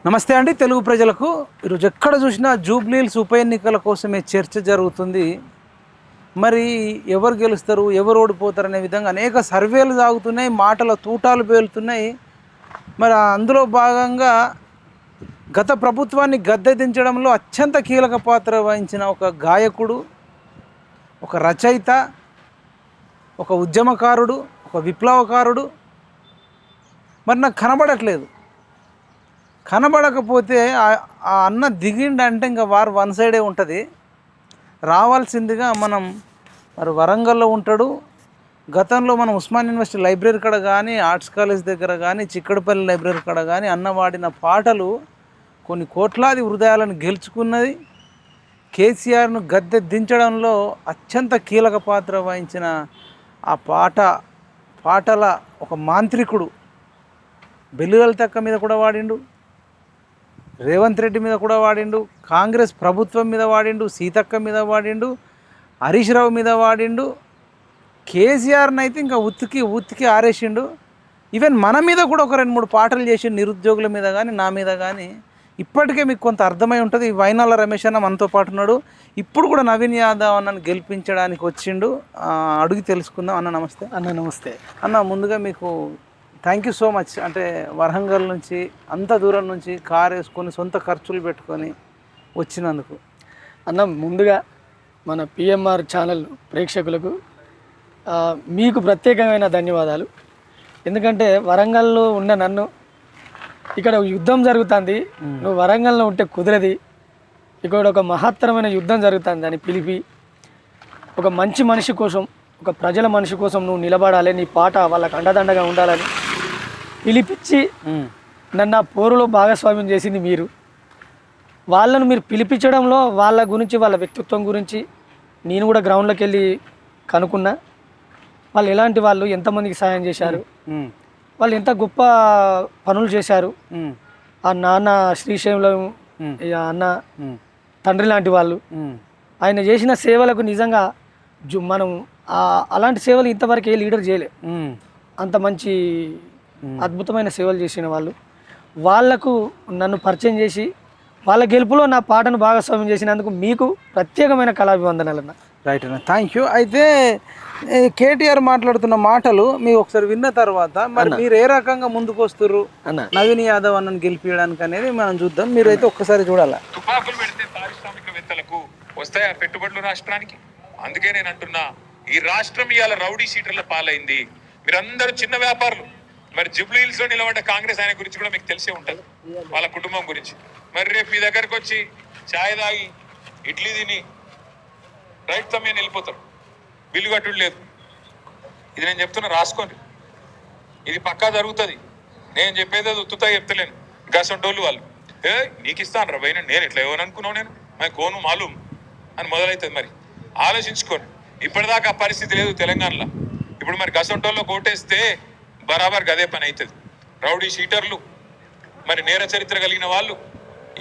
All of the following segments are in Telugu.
నమస్తే అండి తెలుగు ప్రజలకు. ఈరోజు ఎక్కడ చూసినా జూబ్లీహిల్స్ ఉప ఎన్నికల కోసమే చర్చ జరుగుతుంది. మరి ఎవరు గెలుస్తారు, ఎవరు ఓడిపోతారు అనే విధంగా అనేక సర్వేలు సాగుతున్నాయి, మాటల తూటాలు పేలుతున్నాయి. మరి అందులో భాగంగా గత ప్రభుత్వాన్ని గద్దె దించడంలో అత్యంత కీలక పాత్ర వహించిన ఒక గాయకుడు, ఒక రచయిత, ఒక ఉద్యమకారుడు, ఒక విప్లవకారుడు మరి నాకు కనబడట్లేదు. కనబడకపోతే ఆ అన్న దిగిండంటే ఇంకా వారు వన్ సైడే ఉంటుంది. రావాల్సిందిగా మనం మరి వరంగల్లో ఉంటాడు. గతంలో మనం ఉస్మాన్ యూనివర్సిటీ లైబ్రరీ కాడ కానీ, ఆర్ట్స్ కాలేజ్ దగ్గర కానీ, చిక్కడపల్లి లైబ్రరీ కాడ కానీ అన్న వాడిన పాటలు కొన్ని కోట్లాది హృదయాలను గెలుచుకున్నది. కేసీఆర్ను గద్దె దించడంలో అత్యంత కీలక పాత్ర వహించిన ఆ పాటల ఒక మాంత్రికుడు బెల్లుగలతక్క మీద కూడా వాడిండు, రేవంత్ రెడ్డి మీద కూడా వాడిండు, కాంగ్రెస్ ప్రభుత్వం మీద వాడిండు, సీతక్క మీద వాడిండు, హరీష్ రావు మీద వాడిండు, కేసీఆర్ని అయితే ఇంకా ఉత్తికి ఆరేసిండు. ఈవెన్ మన మీద కూడా ఒక 2-3 పాటలు చేసి నిరుద్యోగుల మీద కానీ, నా మీద కానీ. ఇప్పటికే మీకు కొంత అర్థమై ఉంటుంది. వైనాల రమేష్ అన్న మనతో పాటు ఉన్నాడు. ఇప్పుడు కూడా నవీన్ యాదవ్ అన్నను గెలిపించడానికి వచ్చిండు. అడిగి తెలుసుకుందాం. అన్న నమస్తే. అన్న నమస్తే. అన్న ముందుగా మీకు థ్యాంక్ యూ సో మచ్. అంటే వరంగల్ నుంచి అంత దూరం నుంచి కారు వేసుకొని సొంత ఖర్చులు పెట్టుకొని వచ్చినందుకు. అన్న ముందుగా మన పిఎంఆర్ ఛానల్ ప్రేక్షకులకు మీకు ప్రత్యేకమైన ధన్యవాదాలు. ఎందుకంటే వరంగల్లో ఉన్న నన్ను ఇక్కడ యుద్ధం జరుగుతుంది, నువ్వు వరంగల్లో ఉంటే కుదరది, ఇక్కడ ఒక మహత్తరమైన యుద్ధం జరుగుతుంది అని పిలిపి ఒక మంచి మనిషి కోసం, ఒక ప్రజల మనిషి కోసం నువ్వు నిలబడాలి, నీ పాట వాళ్ళకు అండదండగా ఉండాలని పిలిపించి నన్ను ఆ పోరులో భాగస్వామ్యం చేసింది మీరు. వాళ్ళను మీరు పిలిపించడంలో వాళ్ళ గురించి, వాళ్ళ వ్యక్తిత్వం గురించి నేను కూడా గ్రౌండ్లోకి వెళ్ళి కనుక్కున్నా. వాళ్ళు ఎలాంటి వాళ్ళు, ఎంతమందికి సాయం చేశారు, వాళ్ళు ఎంత గొప్ప పనులు చేశారు. ఆ నాన్న శ్రీశైలం అన్న తండ్రి లాంటి వాళ్ళు, ఆయన చేసిన సేవలకు నిజంగా మనం అలాంటి సేవలు ఇంతవరకు ఏ లీడర్ చేయలే. అంత మంచి అద్భుతమైన సేవలు చేసిన వాళ్ళు, వాళ్లకు నన్ను పరిచయం చేసి వాళ్ళ గెలుపులో నా పాటను భాగస్వామ్యం చేసినందుకు మీకు ప్రత్యేకమైన కళాభివందనాలన్న. రైట్ అన్న, థ్యాంక్ యూ. అయితే కేటీఆర్ మాట్లాడుతున్న మాటలు మీరు ఒకసారి విన్న తర్వాత మరి మీరు ఏ రకంగా ముందుకు వస్తుర్రు అన్న నవీన్ యాదవ్ అన్నను గెలిపించడానికి అనేది మనం చూద్దాం. మీరైతే ఒక్కసారి చూడాలా. తుపాకులు పెడితే పారిశ్రామికవేత్తలకు వస్తాయా పెట్టుబడులు రాష్ట్రానికి? అందుకే నేను అంటున్నా, ఈ రాష్ట్రం ఇవాళ రౌడీ షీటర్ల పాలైంది. మీరందరూ చిన్న వ్యాపారులు. మరి జూబ్లీహిల్స్ లో నిలబడ్డ కాంగ్రెస్ ఆయన గురించి కూడా మీకు తెలిసే ఉంటుంది, వాళ్ళ కుటుంబం గురించి. మరి రేపు మీ దగ్గరకు వచ్చి ఛాయ్ తాగి ఇడ్లీ తిని రైట్ సమయాన్ని వెళ్ళిపోతారు, బిల్లు కట్టుడు లేదు. ఇది నేను చెప్తున్నా, రాసుకోండి. ఇది పక్కా జరుగుతుంది. నేను చెప్పేది అది ఉత్తుతా చెప్తలేను. గసంటోళ్ళు వాళ్ళు నీకు ఇస్తాను రా భయ్, నేను ఎట్లా ఏమనుకున్నావు, నేను మరి కోను మాలూం అని మొదలవుతుంది. మరి ఆలోచించుకోండి. ఇప్పటిదాకా ఆ పరిస్థితి లేదు తెలంగాణలో. ఇప్పుడు మరి గసంటోల్లో కోటేస్తే బరాబర్ గదే పని అవుతుంది. రౌడీ షీటర్లు, మరి నేర చరిత్ర కలిగిన వాళ్ళు,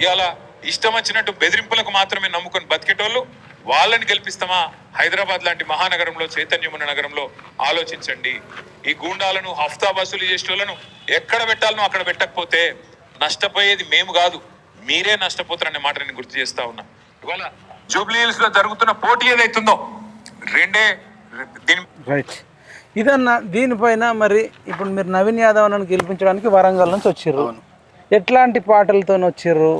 ఇవాళ ఇష్టం వచ్చినట్టు బెదిరింపులకు మాత్రమే నమ్ముకొని బతికేటోళ్ళు, వాళ్ళని గెలిపిస్తామా? హైదరాబాద్ లాంటి మహానగరంలో, చైతన్యం ఉన్న నగరంలో ఆలోచించండి. ఈ గూండాలను, హఫ్తా వసూలు చేసేటోళ్ళను ఎక్కడ పెట్టాలనో అక్కడ పెట్టకపోతే నష్టపోయేది మేము కాదు, మీరే నష్టపోతారనే మాట నేను గుర్తు చేస్తా ఉన్నా. ఇవాళ జూబ్లీహిల్స్ లో జరుగుతున్న పోటీ ఏదైతుందో రైట్ ఇదన్న. దీనిపైన మరి ఇప్పుడు మీరు నవీన్ యాదవ్ నన్ను గెలిపించడానికి వరంగల్ నుంచి వచ్చిర్రు. ఎట్లాంటి పాటలతో వచ్చిర్రు,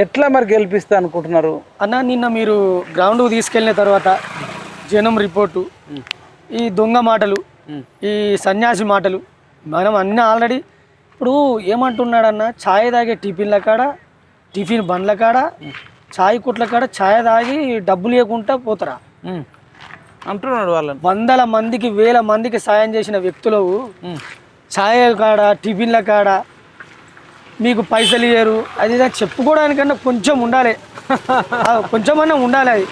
ఎట్లా మరి గెలిపిస్తా అనుకుంటున్నారు అన్న? నిన్న మీరు గ్రౌండ్కు తీసుకెళ్ళిన తర్వాత జనం రిపోర్టు, ఈ దొంగ మాటలు, ఈ సన్యాసి మాటలు, మనం అన్నీ ఆల్రెడీ ఇప్పుడు ఏమంటున్నాడన్న, ఛాయ్ తాగే టిఫిన్ బండ్ల కాడ, ఛాయ్ కొట్ల కాడ ఛాయ్ తాగి డబ్బులు ఇవ్వకుండా పోతారా అంటున్నాడు. వాళ్ళని 100 మందికి 1000 మందికి సాయం చేసిన వ్యక్తులు ఛాయ్ కాడ, టిఫిన్ల కాడ మీకు పైసలు ఇయ్యరు. అది చెప్పుకోవడానికన్నా కొంచెం ఉండాలి, కొంచెమన్నా ఉండాలి. అది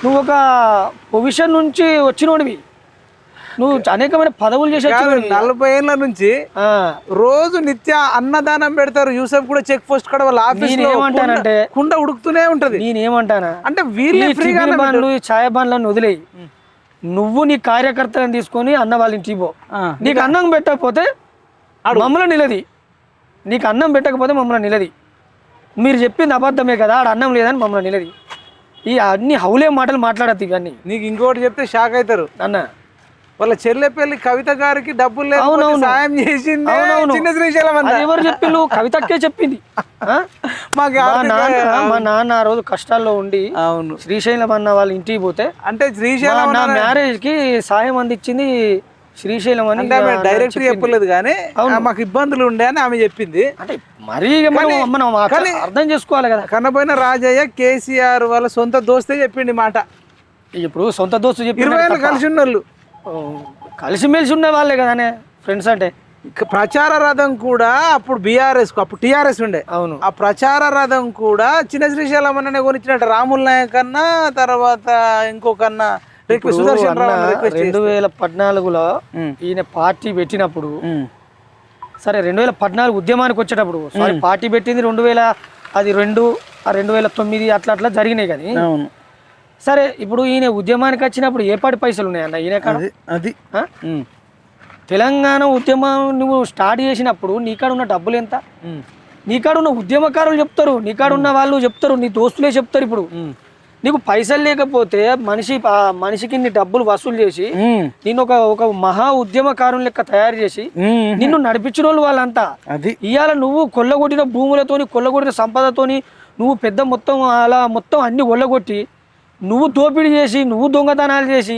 నువ్వు ఒక పొజిషన్ నుంచి వచ్చినోడివి, నువ్వు అనేకమైన పదవులు చేసే 40 ఏళ్ళ నుంచి రోజు నిత్య అన్నదానం పెడతారు. యూసఫ్ కూడా చెక్ పోస్ట్ కాడ వాళ్ళ ఆఫీస్ ఏమంటానంటే కుండ ఉడుకుతూనే ఉంటది. నేనేమంటానా అంటే వీళ్ళు బండ్లు, ఛాయ్ బండ్లను వదిలేయి, నువ్వు నీ కార్యకర్తలను తీసుకొని అన్న వాళ్ళ ఇంటికి పో. నీకు అన్నం పెట్టకపోతే మమ్మల్ని నిలది, నీకు అన్నం పెట్టకపోతే మమ్మల్ని నిలది. మీరు చెప్పింది అబద్ధమే కదా ఆడ అన్నం లేదని మమ్మల్ని నిలది ఈ అన్ని హౌలే మాటలు మాట్లాడద్దు ఇవన్నీ నీకు ఇంకోటి చెప్తే షాక్ అవుతారు. అన్న వాళ్ళ చెల్లెపల్లి కవిత గారికి డబ్బులు లేకపోతే సాయం చేసింది చిన్న శ్రీశైలం అన్న. అది ఎవరు చెప్పిండు? కవితక్కే చెప్పింది. మాకు మా నాన్న ఆ రోజు కష్టాల్లో ఉండి అవును శ్రీశైలం అన్న వాళ్ళ ఇంటికి పోతే అంటే శ్రీశైలం నా మ్యారేజ్ కి సాయం అందించింది శ్రీశైలం అని. అంటే ఆమె డైరెక్ట్ చెప్పలేదు కానీ మాకు ఇబ్బందులు ఉండే అని ఆమె చెప్పింది. అంటే మరీ మనం అర్థం చేసుకోవాలి కదా. కన్నపోయిన రాజయ్య కేసీఆర్ వాళ్ళ సొంత దోస్తే చెప్పిండి మాట. ఇప్పుడు సొంత దోస్తు చెప్పి 20 ఏళ్ళు కలిసి ఉన్నోళ్ళు, కలిసిమెలిసి ఉన్న వాళ్ళే కదానే ఫ్రెండ్స్ అంటే. ప్రచార రథం కూడా అప్పుడు బీఆర్ఎస్ అప్పుడు టీఆర్ఎస్ ఉండే. అవును, ఆ ప్రచార రథం కూడా చిన్న శ్రీశైలం అన్ననే కొనిచ్చినట్టు రాముల్ నాయక్ అన్నా తర్వాత ఇంకొకన్నా 2014లో ఈయన పార్టీ పెట్టినప్పుడు, సరే 2014 ఉద్యమానికి వచ్చేటప్పుడు సారీ పార్టీ పెట్టింది 2009 అట్లా జరిగినాయి కానీ. సరే ఇప్పుడు ఈయన ఉద్యమానికి వచ్చినప్పుడు ఏ పాటి పైసలు ఉన్నాయన్న ఈయన కాడ? అది తెలంగాణ ఉద్యమం నువ్వు స్టార్ట్ చేసినప్పుడు నీకాడ ఉన్న డబ్బులు ఎంత? నీకాడ ఉన్న ఉద్యమకారులు చెప్తారు, నీకాడ ఉన్న వాళ్ళు చెప్తారు, నీ దోస్తులే చెప్తారు. ఇప్పుడు నీకు పైసలు లేకపోతే మనిషికి నీ డబ్బులు వసూలు చేసి నిన్ను ఒక మహా ఉద్యమకారుని లెక్క తయారు చేసి నిన్ను నడిపించిన వాళ్ళు వాళ్ళంతా. ఇవాళ నువ్వు కొల్లగొట్టిన భూములతోని కొల్లగొట్టిన సంపదతోని నువ్వు పెద్ద మొత్తం అలా మొత్తం అన్ని కొల్లగొట్టి నువ్వు దోపిడీ చేసి నువ్వు దొంగతనాలు చేసి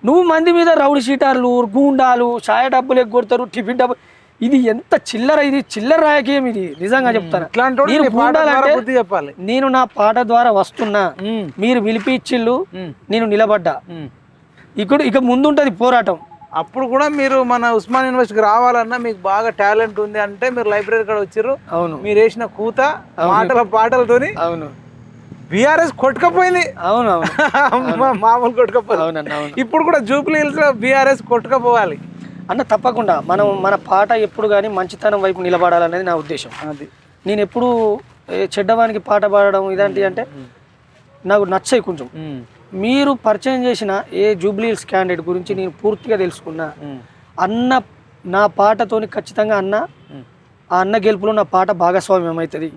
నువ్వు మంది మీద రౌడీ షీటర్లు గూండాలు ఛాయ డబ్బులు ఎగ్గొడతారు, టిఫిన్ డబ్బు. ఇది ఎంత చిల్లర, ఇది చిల్లర రాయకేం ఇది నిజంగా చెప్తాను. నేను నా పాట ద్వారా వస్తున్నా, మీరు పిలిపిచ్చిళ్ళు, నేను నిలబడ్డా. ఇక ముందుంటది పోరాటం. అప్పుడు కూడా మీరు మన ఉస్మాన్ యూనివర్సిటీకి రావాలన్నా మీకు బాగా టాలెంట్ ఉంది అంటే మీరు లైబ్రరీ కాడ వచ్చారు. అవును, మీరు వేసిన కూత పాటలతోని అవును బీఆర్ఎస్ కొట్టుకపోయింది. అవునవును మామూలు కొట్టుకపోయింది. ఇప్పుడు కూడా జూబ్లీ హిల్స్ లో బీఆర్ఎస్ కొట్టుకపోవాలి అన్న. తప్పకుండా మన పాట ఎప్పుడు కానీ మంచితనం వైపు నిలబడాలనేది నా ఉద్దేశం. అది నేను ఎప్పుడు చెడ్డవానికి పాట పాడడం ఇలాంటివి అంటే నాకు నచ్చాయి కొంచెం. మీరు పరిచయం చేసిన ఏ జూబ్లీ హిల్స్ క్యాండిడేట్ గురించి నేను పూర్తిగా తెలుసుకున్నా. అన్న నా పాటతోని ఖచ్చితంగా ఆ అన్న గెలుపులో నా పాట భాగస్వామ్యం అవుతుంది.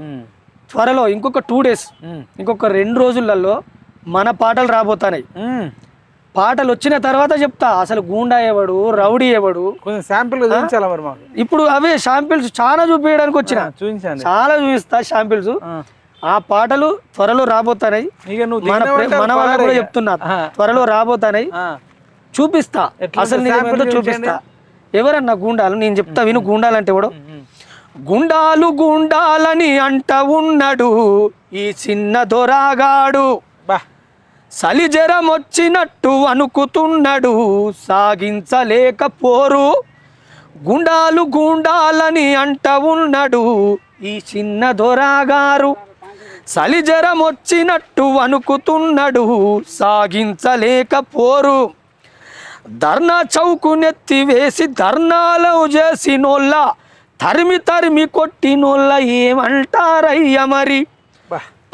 త్వరలో ఇంకొక 2 days ఇంకొక 2 రోజులలో మన పాటలు రాబోతున్నాయి. పాటలు వచ్చిన తర్వాత చెప్తా అసలు గూండా ఎవడు రౌడీ ఎవడు. శాంపిల్ ఇప్పుడు అవే శాంపిల్స్ చాలా చూపించడానికి వచ్చిన, చాలా చూపిస్తా శాంపిల్స్. ఆ పాటలు త్వరలో రాబోతున్నాయి. మన వాళ్ళకు కూడా చెప్తున్నా త్వరలో రాబోతున్నాయి, చూపిస్తా. అసలు నేను చూపిస్తా. ఎవరన్నా గూండాలు నేను చెప్తా విను. గూండాలంటే ఎవడు? గుండాలు గుండాలని అంట ఉన్నాడు ఈ చిన్న దొరాగాడు, సలిజరం వచ్చినట్టు అనుకుతున్నాడు సాగించలేక పోరు. గుండాలు గుండాలని అంట ఉన్నాడు ఈ చిన్న దొరాగారు, సలిజరం వచ్చినట్టు అనుకుతున్నాడు సాగించలేక పోరు. ధర్నా చౌకు నెత్తి వేసి ధర్నాలు చేసినోళ్ళ తరిమి తరిమి కొట్టినోళ్ళ ఏమంటారయ్య మరి.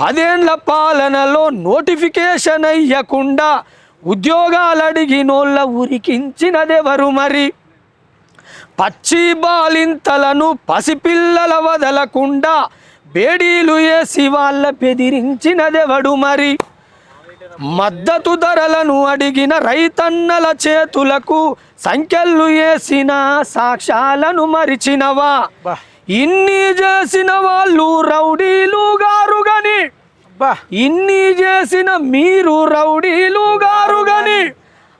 10 ఏళ్ల పాలనలో నోటిఫికేషన్ అయ్యకుండా ఉద్యోగాలు అడిగినోళ్ళ ఉరికించినదెవరు మరి. పచ్చి బాలింతలను పసిపిల్లల వదలకుండా బేడీలు వేసి వాళ్ళ బెదిరించినదెవడు మరి. మద్దతు ధరలను అడిగిన రైతన్నల చేతులకు సంఖ్యలు వేసిన సాక్ష్యాలను మరిచినవా. ఇన్ని చేసిన వాళ్ళు రౌడీలు గారు గని, ఇన్ని చేసిన మీరు రౌడీలు గారు గని,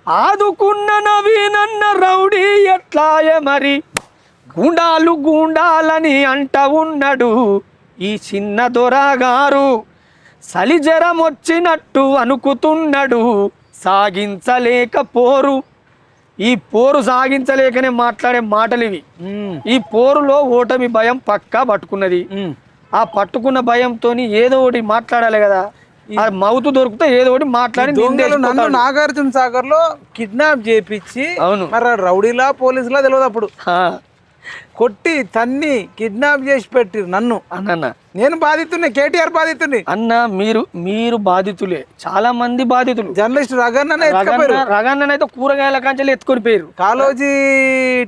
ఆదుకున్న నవీనన్న రౌడీ ఎట్లాయే మరి. గుండాలు గుండాలని అంట ఉన్నాడు ఈ చిన్న దొరగారు, సలిజరం వచ్చినట్టు అనుకుతున్నాడు సాగించలేక పోరు. ఈ పోరు సాగించలేకనే మాట్లాడే మాటలు ఇవి. ఈ పోరులో ఓటమి భయం పక్కా పట్టుకున్నది. ఆ పట్టుకున్న భయంతో ఏదో ఒకటి మాట్లాడాలి కదా. ఆ మౌతు దొరికితే ఏదో ఒకటి మాట్లాడి నన్ను నాగార్జున సాగర్ లో కిడ్నాప్ చేపించి, అవును మరి రౌడీలా పోలీసులా తెలియదు అప్పుడు. కొట్టి తన్ని కిడ్నాప్ చేసి పెట్టిరు నన్ను. అన్న నేను బాధితుడిని, కేటీఆర్ బాధితుడిని. అన్న మీరు బాధితులే, చాలా మంది బాధితులు. జర్నలిస్ట్ రగన్ననైతే కూరగాయల కంచెలు ఎత్తుకొని పోయారు. కాలోజీ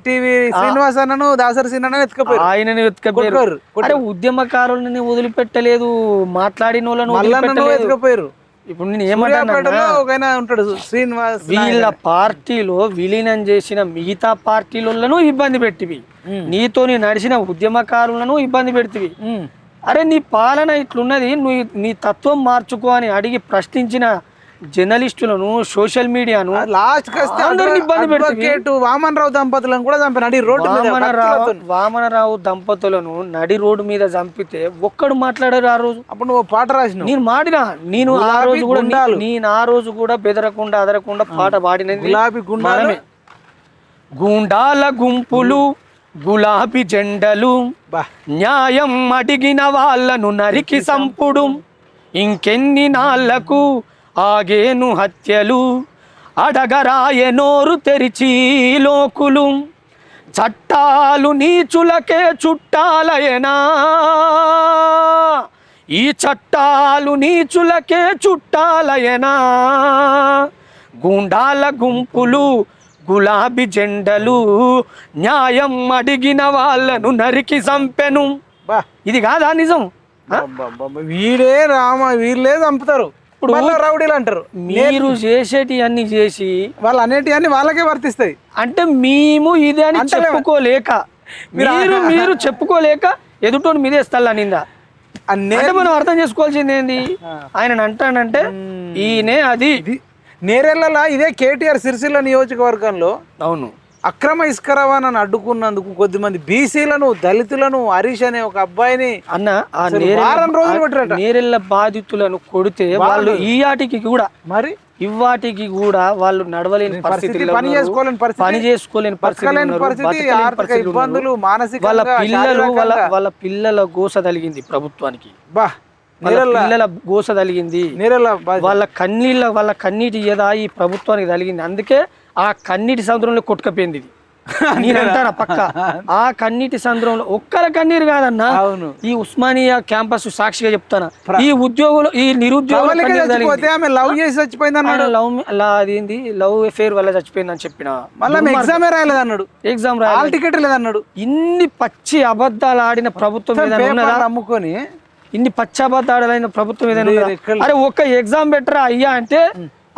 టీవీ శ్రీనివాస్ అన్నను, దాసరి శ్రీనన్న ఎత్తుకపోయారు. ఆయనని ఎత్తుకపోయారు. అరే ఉద్యమకారులని వదిలిపెట్టలేదు, మాట్లాడిన వాళ్ళని ఎత్తుకపోయారు. ఇప్పుడు నేను ఏమంటాను, ఉంటాడు శ్రీనివాస్, వీళ్ళ పార్టీలో విలీనం చేసిన మిగతా పార్టీలను ఇబ్బంది పెట్టివి, నీతోని నడిచిన ఉద్యమకారులను ఇబ్బంది పెడితివి. అరే నీ పాలన ఇట్లున్నది, నువ్వు నీ తత్వం మార్చుకో అని అడిగి ప్రశ్నించిన జర్నలిస్టులను, సోషల్ మీడియాను లాస్ట్ ఇబ్బంది పెట్టి వామనరావు దంపతులను కూడా చంపారు. వామనరావు దంపతులను నడి రోడ్డు మీద చంపితే ఒక్కడు మాట్లాడారు ఆ రోజు. అప్పుడు నువ్వు పాట రాసిన, నేను మాడినా, నేను ఆ రోజు కూడా బెదరకుండా అదరకుండా పాట పాడినది. గులాబీ గుండాలమే, గుండాల గుంపులు, గులాబీ జెండలు, న్యాయం అడిగిన వాళ్ళను నరికి సంపుడు, ఇంకెన్ని నాళ్లకు ఆగేను హత్యలు, అడగరాయ నోరు తెరిచి లోకులు, చట్టాలు నీచులకే చుట్టాలయనా, ఈ చట్టాలు నీచులకే చుట్టాలయనా, గుండాల గుంపులు, గులాబీ జెండలు, న్యాయం అడిగిన వాళ్ళను నరికి చంపెను. ఇది కాదా నిజం? వీడే వీళ్ళే చంపుతారు. ఇప్పుడు రౌడీలు అంటారు. మీరు చేసేటి అన్ని చేసి వాళ్ళు అనేటి అన్ని వాళ్ళకే వర్తిస్తాయి. అంటే మేము ఇదే అని చెప్పుకోలేక, మీరు చెప్పుకోలేక ఎదుటోని మీదేస్తాళ్ళ నిందా అంటే మనం అర్థం చేసుకోవాల్సింది ఏంది, ఆయన అంటానంటే ఈయనే అది. నేరెళ్ళలా ఇదే కేటీఆర్ సిరిసిల్ల నియోజకవర్గంలో అవును అక్రమ ఇసుక రవాణాను అడ్డుకున్నందుకు కొద్దిమంది బీసీలను, దళితులను, హరీష్ అనే ఒక అబ్బాయిని అన్న వారం రోజులు పెట్టారట. నేరెళ్ళ బాధితులను కొడితే వాళ్ళు ఈ ఆటికి కూడా మరి ఇవాటికి కూడా వాళ్ళు నడవలేని పరిస్థితి, పని చేసుకోలేని పరిస్థితి, ఆర్థిక ఇబ్బందులు, మానసిక వాళ్ళ పిల్లల గోస తలిగింది ప్రభుత్వానికి, బా పిల్లల గోస తలిగింది, వాళ్ళ కన్నీటి ఎదా ఈ ప్రభుత్వానికి తలిగింది. అందుకే ఆ కన్నీటి సముద్రంలో కొట్టుకపోయింది. నేను అంటానా పక్క ఆ కన్నీటి సముద్రంలో ఒక్కల కన్నీరు కాదన్నా, ఈ ఉస్మానియా క్యాంపస్ సాక్షిగా చెప్తానా, ఈ ఉద్యోగులు, ఈ నిరుద్యోగులు అదేంది లవ్ అఫేర్ వల్ల చచ్చిపోయిందని చెప్పిన, ఎగ్జామ్ రాయలేదన్నాడు, ఎగ్జామ్ రాయాలి, టికెట్ లేదన్నాడు. ఇన్ని పచ్చి అబద్ధాలు ఆడిన ప్రభుత్వం అమ్ముకొని ఇన్ని పచ్చి అబద్ధాలు ఆడిన ప్రభుత్వం ఏదైనా, అరే ఒక్క ఎగ్జామ్ బెటరా అయ్యా అంటే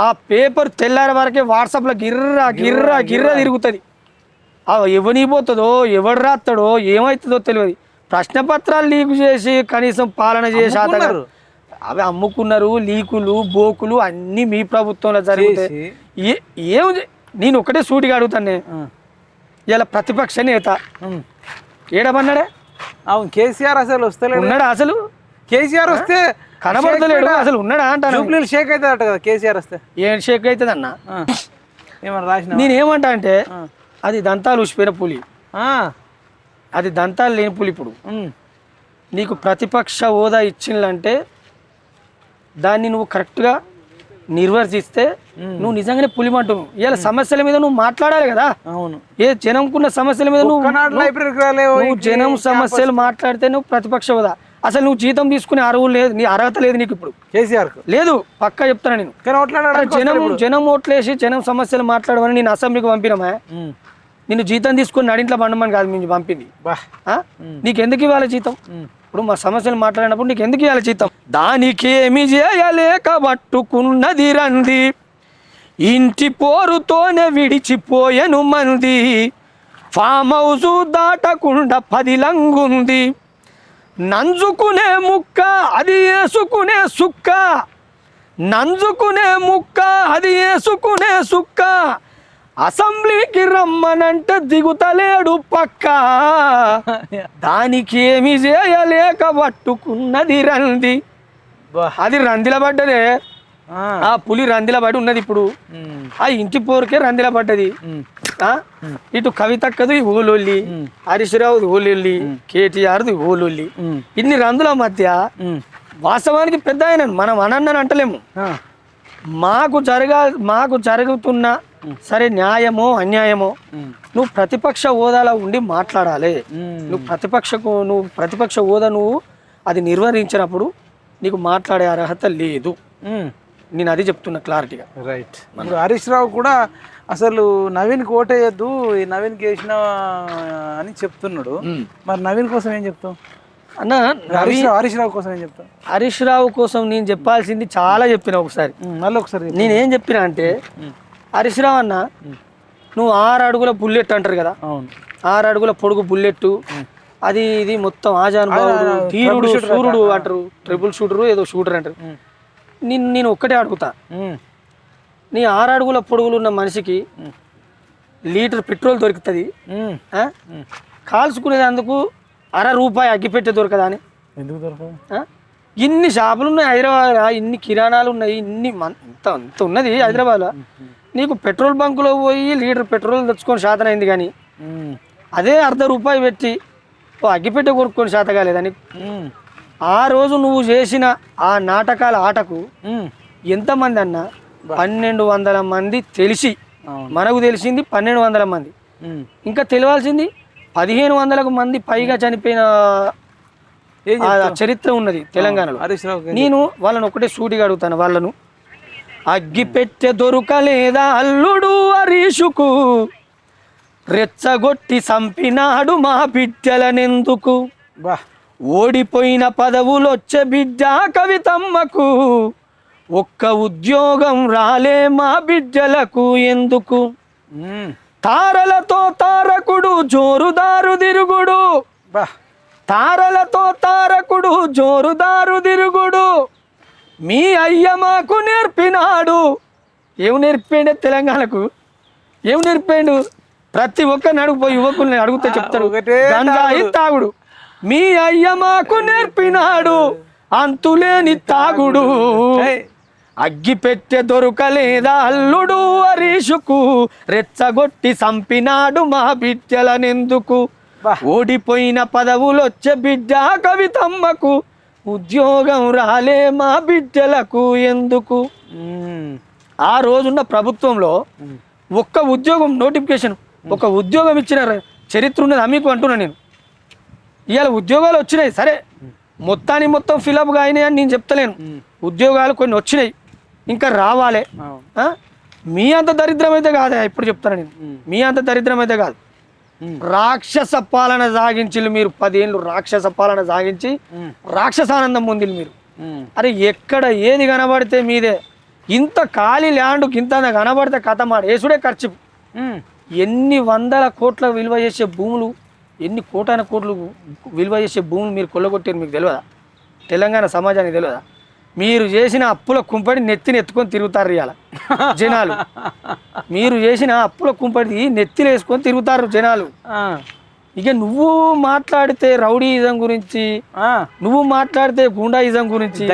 ఆ పేపర్ తెల్లారి వరకే వాట్సాప్లో గిర్రా గిర్రా గిర్రా తిరుగుతుంది. ఎవని పోతుందో, ఎవడు రాస్తాడో, ఏమవుతుందో తెలియదు. ప్రశ్న పత్రాలు లీకు చేసి కనీసం పాలన చేసి అవి అమ్ముకున్నారు. లీకులు, బోకులు అన్నీ మీ ప్రభుత్వంలో జరుగుతాయి. నేను ఒకటే సూటిగా అడుగుతాను, ఇలా ప్రతిపక్ష నేత ఏడమన్నాడే? అవును, కేసీఆర్ అసలు వస్తలేడు. ఉన్నాడా అసలు? కేసీఆర్ వస్తే కనబడతలేడు, అసలు ఉన్నాడా అంటాను. జూబ్లీలు షేక్ అవుతుందట కదా కేసీఆర్ వస్తే. ఏం షేక్ అవుతుంది అన్న? ఏమన్నా రాసిన నేను ఏమంటా అంటే అది దంతాలు ఉసిపోయిన పులి, అది దంతాలు లేని పులి. ఇప్పుడు నీకు ప్రతిపక్ష హోదా ఇచ్చిందంటే దాన్ని నువ్వు కరెక్ట్గా నిర్వర్తిస్తే నువ్వు నిజంగానే పులిమంటు. ఇలా సమస్యల మీద నువ్వు మాట్లాడాలి కదా. అవును, ఏ జనంకున్న సమస్యల మీద నువ్వు జనం సమస్యలు మాట్లాడితే నువ్వు ప్రతిపక్ష హోదా. అసలు నువ్వు జీతం తీసుకునే అర్హత లేదు, నీ అర్హత లేదు నీకు ఇప్పుడు. కేసీఆర్ లేదు, పక్కా చెప్తాను నేను. జనం ఓట్లేసి జనం సమస్యలు మాట్లాడమని నేను అసెంబ్లీకి పంపినమా? నిన్ను జీతం తీసుకుని నడింట్లో పండమని కాదు మేము పంపింది. నీకెందుకు ఇవ్వాలి జీతం? ఇప్పుడు మా సమస్యలు మాట్లాడినప్పుడు నీకు ఎందుకు ఇవ్వాలి జీతం? దానికేమి చేయలేక పట్టుకున్నది రంది, ఇంటి పోరుతోనే విడిచిపోయెను మంది, ఫామ్ హౌస్ దాటకుండా 10 లంగుంది, నంజుకునే ముక్క అది వేసుకునే సుక్క, నంజుకునే ముక్క అది వేసుకునే సుక్క, అసెంబ్లీకి రమ్మనంటే దిగుతలేడు పక్క, దానికి ఏమి చేయలేక పట్టుకున్నది రంది. అది రందిల పడ్డదే, ఆ పులి రందిల పడి ఉన్నది. ఇప్పుడు ఆ ఇంటి పోరుకే రందిల పడ్డది. ఇటు కవితక్కది ఓలొల్లి, హరీష్ రావుది ఓలొల్లి, కేటీఆర్ది ఓలొల్లి. ఇన్ని రందుల మధ్య వాస్తవానికి పెద్ద ఆయన మనం అనన్నని అంటలేము. మాకు జరుగుతున్న సరే న్యాయమో అన్యాయమో నువ్వు ప్రతిపక్ష హోదాలో ఉండి మాట్లాడాలి. నువ్వు ప్రతిపక్ష హోదా నువ్వు అది నిర్వహించినప్పుడు నీకు మాట్లాడే అర్హత లేదు. నేను అది చెప్తున్నా క్లారిటీగా. రైట్. ఇప్పుడు హరీష్ రావు కూడా అసలు నవీన్కి ఓటేయద్దు, ఈ నవీన్కి వేసిన అని చెప్తున్నాడు. మరి నవీన్ కోసం ఏం చెప్తావు అన్న? హరీష్ రావు కోసం ఏం చెప్తావు? హరీష్ రావు కోసం నేను చెప్పాల్సింది చాలా చెప్పిన. ఒకసారి మళ్ళీ ఒకసారి నేనేం చెప్పినా అంటే, హరీష్ రావు అన్న నువ్వు 6 అడుగుల బుల్లెట్ అంటారు కదా, అవును 6 అడుగుల పొడుగు బుల్లెట్, అది ఇది మొత్తం ఆజానుభావుడు తీరుడు సూర్యుడు అంటారు, ట్రిపుల్ షూటరు ఏదో షూటర్ అంటారు. నేను ఒక్కటే అడుగుతా, నీ 6 అడుగుల పొడుగులు ఉన్న మనిషికి లీటర్ పెట్రోల్ దొరుకుతుంది, కాల్చుకునేందుకు ₹1 అగ్గిపెట్టె దొరకదా అని? ఎందుకు దొరకదు? ఇన్ని షాపులు ఉన్నాయి హైదరాబాద్, ఇన్ని కిరాణాలు ఉన్నాయి, ఇంత ఉన్నది హైదరాబాద్లో. నీకు పెట్రోల్ బంకులో పోయి లీటర్ పెట్రోల్ తెచ్చుకొని శాతం అయింది, కానీ అదే ₹1 పెట్టి ఓ అగ్గిపెట్టె కొనుక్కొని శాత కాలేదని. ఆ రోజు నువ్వు చేసిన ఆ నాటకాల ఆటకు ఎంతమంది అన్న? 1200 మంది తెలిసి, మనకు తెలిసింది 1200 మంది, ఇంకా తెలియాల్సింది 1500 మంది పైగా చనిపోయిన చరిత్ర ఉన్నది తెలంగాణలో. నేను వాళ్ళని ఒకటే సూటిగా అడుగుతాను, వాళ్ళను అగ్గిపెట్టె దొరకలేదా అల్లుడు హరీషుకు, రెచ్చగొట్టి చంపినాడు మా బిడ్డలనెందుకు, ఓడిపోయిన పదవులొచ్చే బిడ్డ కవితమ్మకు, ఒక్క ఉద్యోగం రాలే మా బిడ్డలకు ఎందుకు, తారలతో తారకుడు జోరుదారు తిరుగుడు, తారలతో తారకుడు జోరుదారు తిరుగుడు, మీ అయ్య మాకు నేర్పినాడు. ఏం నేర్పాడు తెలంగాణకు? ఏం నేర్పాడు? ప్రతి ఒక్కరిని అడుగుపోయి యువకుల్ని అడుగుతే చెప్తారు, గంజాయి తాగుడు. మీ అయ్య మాకు నేర్పినాడు అంతులేని తాగుడు, అగ్గిపెట్టె దొరకలేదా అల్లుడు హరీషుకు, రెచ్చగొట్టి చంపినాడు మా బిడ్డలనెందుకు, ఓడిపోయిన పదవులొచ్చే బిడ్డ కవితమ్మకు, ఉద్యోగం రాలే మా బిడ్డలకు ఎందుకు. ఆ రోజున్న ప్రభుత్వంలో ఒక్క ఉద్యోగం నోటిఫికేషన్, ఒక ఉద్యోగం ఇచ్చిన చరిత్ర ఉన్నది మీకు అంటున్నా నేను. ఇవాళ ఉద్యోగాలు వచ్చినాయి, సరే మొత్తం ఫిలప్గా అయినాయి అని నేను చెప్తలేను. ఉద్యోగాలు కొన్ని వచ్చినాయి, ఇంకా రావాలి. మీ అంత దరిద్రం అయితే కాదా, ఇప్పుడు చెప్తాను నేను, మీ అంత దరిద్రం అయితే కాదు. రాక్షస పాలన సాగించి మీరు 10 ఏళ్ళు రాక్షస పాలన సాగించి రాక్షసానందం పొందిలు మీరు. అరే ఎక్కడ ఏది కనబడితే మీదే, ఇంత ఖాళీ ల్యాండ్కి ఇంత కనబడితే కథ మాట వేసుడే ఖర్చు. ఎన్ని 100 కోట్ల విలువ చేసే భూములు, ఎన్ని కోటాన కోట్లు విలువ చేసే భూములు మీరు కొల్లగొట్టారు, మీకు తెలియదా? తెలంగాణ సమాజానికి తెలియదా? మీరు చేసిన అప్పుల కుంపడి నెత్తిని ఎత్తుకొని తిరుగుతారు ఇవాళ జనాలు. మీరు చేసిన అప్పుల కుంపడి నెత్తిని వేసుకొని తిరుగుతారు జనాలు. ఇక నువ్వు మాట్లాడితే రౌడీయిజం గురించి, నువ్వు మాట్లాడితే గుండాయిజం గురించి,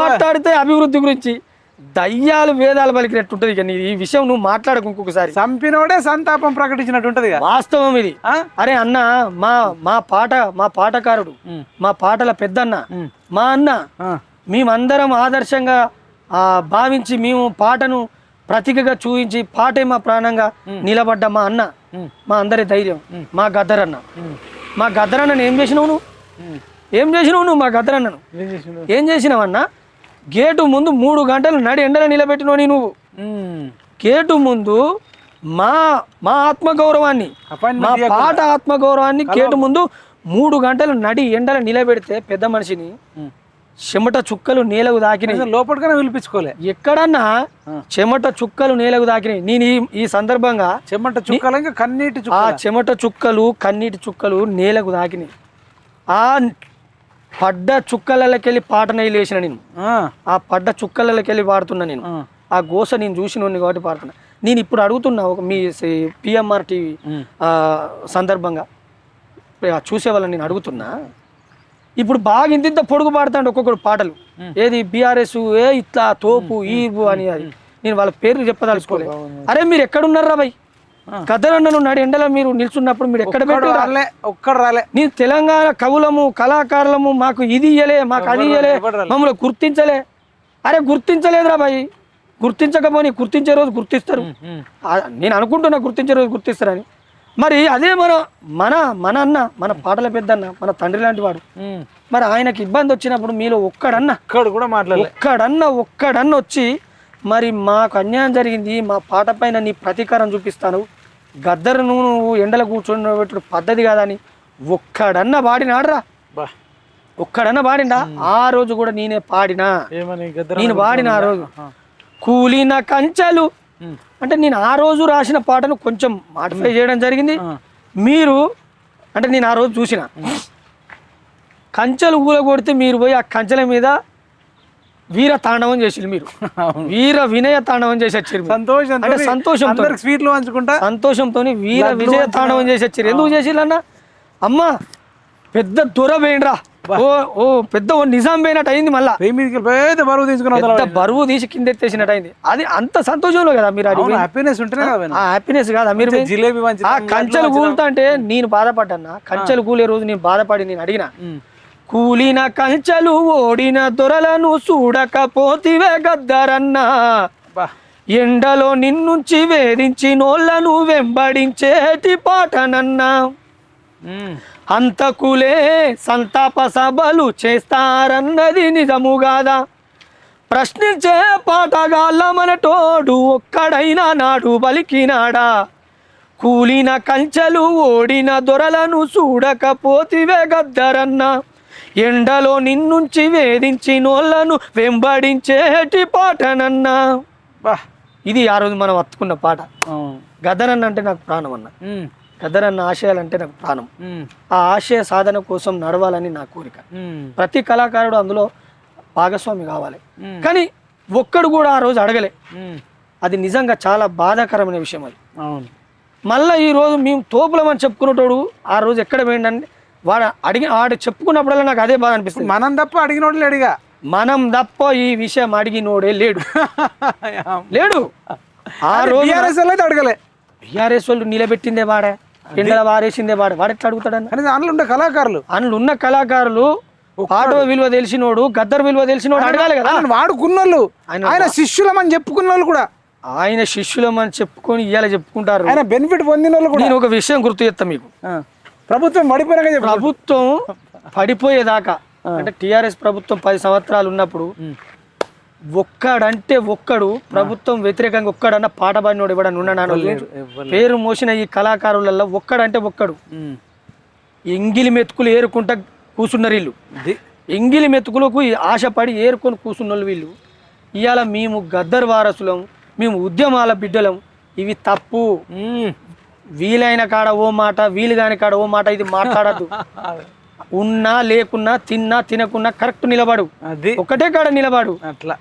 మాట్లాడితే అభివృద్ధి గురించి, దయ్యాలు వేదాలు పలికినట్టుంటది. ఇక ఈ విషయం నువ్వు మాట్లాడకు ఇంకొకసారి. చంపినోడే సంతాపం ప్రకటించినట్టుంటది వాస్తవం ఇది. అరే అన్న, మా పాటకారుడు, మా పాటల పెద్దన్న, మా అన్న, మేమందరం ఆదర్శంగా భావించి మేము పాటను ప్రతీకగా చూపించి పాటే మా ప్రాణంగా నిలబడ్డ మా అన్న, మా అందరి ధైర్యం, మా గద్దరన్న. మా గద్దరన్నను ఏం చేసినావు నువ్వు? ఏం చేసినావు నువ్వు మా గద్దరన్నను? ఏం చేసినావన్నా? గేటు ముందు 3 గంటలు నడి ఎండలో నిలబెట్టినోని నువ్వు. గేటు ముందు మా ఆత్మగౌరవాన్ని, మా పాట ఆత్మగౌరవాన్ని గేటు ముందు 3 గంటలు నడి ఎండలో నిలబెడితే పెద్ద మనిషిని చెమట చుక్కలు నేలకు దాకినాయి. లోపలికైనా పిలిపించుకోలే, ఎక్కడన్నా చెమట చుక్కలు నేలకు దాకినాయి. నేను ఈ సందర్భంగా చెమట చుక్కలు, చెమట చుక్కలు కన్నీటి చుక్కలు నేలకు దాకినాయి. ఆ పడ్డ చుక్కలకెళ్ళి పాటనై లేచిన నేను, ఆ పడ్డ చుక్కలకెళ్ళి పాడుతున్నా నేను. ఆ గోస నేను చూసినోడిని కాబట్టి పాడుతున్నా. నేను ఇప్పుడు అడుగుతున్నా, ఒక మీ PMR టీవీ సందర్భంగా చూసే వాళ్ళని నేను అడుగుతున్నా, ఇప్పుడు బాగా ఇంత పొడుగు పాడుతాడు ఒక్కొక్కడు పాటలు, ఏది BRS ఇట్లా తోపు ఈర్పు అని. అది నేను వాళ్ళ పేర్లు చెప్పదలుచుకోలేదు. అరే మీరు ఎక్కడున్నారా భయ్? గద్దరన్నను నాడు ఎండలో మీరు నిల్చున్నప్పుడు మీరు ఎక్కడ పెట్టారు? ఒక్కడు రాలే. నేను తెలంగాణ కవులము కళాకారులము, మాకు ఇది ఇయ్యలే, మాకు అది ఇయ్యలే, మమ్మల్ని గుర్తించలే. అరే గుర్తించలేదురా భయ్, గుర్తించకపోని గుర్తించే రోజు గుర్తిస్తారు. నేను అనుకుంటున్నా గుర్తించే రోజు గుర్తిస్తారని. మరి అదే మన అన్న, మన పాటల పెద్దన్న, మన తండ్రి లాంటి వాడు, మరి ఆయనకి ఇబ్బంది వచ్చినప్పుడు మీలో ఒక్కడన్నా కూడా మాట్లాడలేదు, ఒక్కడన్న వచ్చి మరి మాకు అన్యాయం జరిగింది, మా పాట పైన నీ ప్రతీకారం చూపిస్తాను, గద్దరు నువ్వు ఎండలో కూర్చొని పద్ధతి కాదని ఒక్కడన్నా పాడినాడరా? ఒక్కడన్నా పాడిండా? ఆ రోజు కూడా నేనే పాడినా, నేను పాడిన ఆ రోజు కూలిన కంచెలు అంటే నేను ఆ రోజు రాసిన పాటను కొంచెం మాడిఫై చేయడం జరిగింది. మీరు అంటే నేను ఆ రోజు చూసిన కంచెలు కూలగొడితే మీరు పోయి ఆ కంచెల మీద వీర తాండవం చేసిరు, మీరు వీర వినయ తాండవం చేసి వచ్చారు. సంతోషంతో వీర విజయ తాండవం చేసి వచ్చారు. ఎందుకు చేసిరన్నా? అమ్మ పెద్ద దొర పోయిండ్రా, ఓ పెద్ద నిజాం పోయినట్టు అయింది, మళ్ళా బరువు తీసి కింద ఎత్తేసినట్టు అయింది. అది అంత సంతోషంలో కదా మీరు, హ్యాపీనెస్ కాదా మీరు? ఆ కంచెలు కూలుతా అంటే నేను బాధపడ్డా, కంచెలు కూలే రోజు నేను బాధపడి నేను అడిగిన, కూలిన కంచెలు ఓడిన దొరలను చూడకపోతివే గద్దరన్నా, ఎండలో నిన్నుంచి వేధించి నోళ్లను వెంబడించేటి పాటనన్నా, అంతకులే సంతాప సభలు చేస్తారన్నది నిజము కాదా, ప్రశ్నించే పాటగాళ్ళమనటోడు ఒక్కడైనా నాడు బలికినాడా, కూలిన కంచెలు ఓడిన దొరలను చూడకపోతివే గద్దరన్నా, ఎండలో నిన్నుంచి వేధించి నోళ్లను వెంబడించేటి పాటనన్నా. ఇది ఆ రోజు మనం అత్తుకున్న పాట. గద్దరన్న అంటే నాకు ప్రాణం అన్న, గద్దరన్న ఆశయాలంటే నాకు ప్రాణం. ఆ ఆశయ సాధన కోసం నడవాలని నా కోరిక. ప్రతి కళాకారుడు అందులో భాగస్వామి కావాలి. కానీ ఒక్కడు కూడా ఆ రోజు అడగలే. అది నిజంగా చాలా బాధాకరమైన విషయం. అది మళ్ళీ ఈ రోజు మేము తోపులమని చెప్పుకునేటోడు ఆ రోజు ఎక్కడ పోయిండని వాడు చెప్పుకున్నప్పుడల్లా నాకు అదే బాధ అనిపిస్తుంది. మనం తప్ప అడిగినోడు లేడుగా, మనం తప్ప ఈ విషయం అడిగినోడే లేడు. ఆ రోజు అడగలే. బీఆర్ఎస్ వాళ్ళు నిలబెట్టిందే వాడే, ఎండల వారేసిందే వాడు ఎట్లా అడుగుతాడని. అందులో ఉన్న కళాకారులు ఆటో విలువ తెలిసినోడు, గద్దర్ విలువ తెలిసినోడు అడగాలి కదా. వాడుకున్నోళ్ళు, ఆయన శిష్యులమని చెప్పుకున్న వాళ్ళు కూడా, ఆయన శిష్యులమని చెప్పుకొని ఇవాళ చెప్పుకుంటారు, ఆయన బెనిఫిట్ పొందిన వాళ్ళు కూడా. నేను ఒక విషయం గుర్తు చేస్తా మీకు. ప్రభుత్వం పడిపోయేదాకా అంటే టిఆర్ఎస్ ప్రభుత్వం 10 సంవత్సరాలు ఉన్నప్పుడు ఒక్కడు ప్రభుత్వం వ్యతిరేకంగా ఒక్కడన్నా పాట పాడినోడు ఇవ్వడానికి ఉన్నాడు. పేరు మోసిన ఈ కళాకారులలో ఒక్కడు ఎంగిలి మెతుకులు ఏరుకుంటా కూర్చున్నారు వీళ్ళు. ఎంగిలి మెతుకులకు ఆశపడి ఏరుకొని కూర్చున్నోళ్ళు వీళ్ళు. ఇవాళ మేము గద్దర్ వారసులం, మేము ఉద్యమాల బిడ్డలం, ఇవి తప్పు. వీలైన కాడ ఓ మాట, వీలు కాని కాడ ఓ మాట, ఇది మాట్లాడద్దు. ఉన్నా లేకున్నా, తిన్నా తినకున్నా కరెక్ట్ నిలబడు, ఒకటే కాడ నిలబడు అట్లా.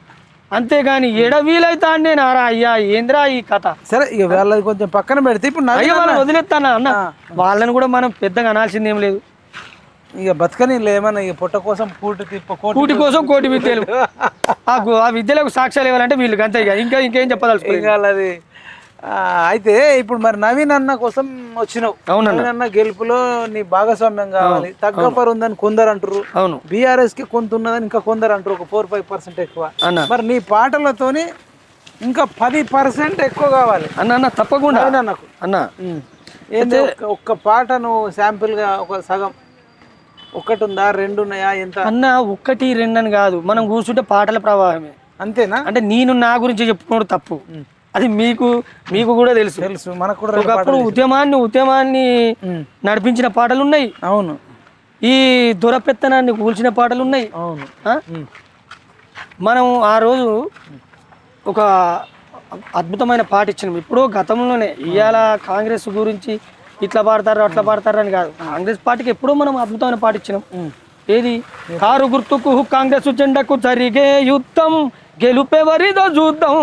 అంతేగాని ఎడ వీలైతే అన్నే నారా అయ్యా ఏంద్రా ఈ కథ. సరే ఇక వాళ్ళది కొంచెం పక్కన పెడితే ఇప్పుడు వాళ్ళని వదిలేస్తానా అన్న, వాళ్ళని కూడా మనం పెద్దగా అనాల్సింది ఏం లేదు. ఇక బతకని ఏమన్నా ఇక పొట్ట కోసం కూటి కోసం కోటి విద్యలు, ఆ విద్యలకు సాక్ష్యాలు ఇవ్వాలంటే వీళ్ళు అంతే. ఇక ఇంకేం చెప్పదలుచుకోవాలి. అయితే ఇప్పుడు మరి నవీన్ అన్న కోసం వచ్చినావు. నవీన్ అన్న గెలుపులో నీ భాగస్వామ్యం కావాలి. తగ్గపరు ఉందని కొందరు అంటారు, అవును. బీఆర్ఎస్ కి కొంత ఉన్నదని ఇంకా కొందరు అంటారు, ఒక 4-5% ఎక్కువ. మరి నీ పాటలతోని ఇంకా 10% ఎక్కువ కావాలి అన్న. తప్పకుండా అన్నకు అన్న. ఏంటి ఒక్క పాట నువ్వు శాంపిల్ గా ఒక సగం, ఒకటి ఉందా, 2 ఉన్నాయా, ఎంత అన్న? 1, 2 అని కాదు, మనం కూర్చుంటే పాటల ప్రవాహమే. అంతేనా? అంటే నేను నా గురించి చెప్పుకోవడం తప్పు, అది మీకు కూడా తెలుసు. మనకు కూడా ఒకప్పుడు ఉద్యమాన్ని నడిపించిన పాటలు ఉన్నాయి. అవును. ఈ దొరపెత్తనాన్ని కూల్చిన పాటలు ఉన్నాయి. అవును. మనం ఆ రోజు ఒక అద్భుతమైన పాట ఇచ్చినాం. ఇప్పుడు గతంలోనే ఇవాళ కాంగ్రెస్ గురించి ఇట్లా పాడతారు అట్లా పాడతారు అని కాదు, కాంగ్రెస్ పార్టీకి ఎప్పుడో మనం అద్భుతమైన పాట ఇచ్చినాం. ఏది? కారు గుర్తుకు కాంగ్రెస్ జెండాకు జరిగే యుద్ధం, గెలుపెవరిదో చూద్దాం,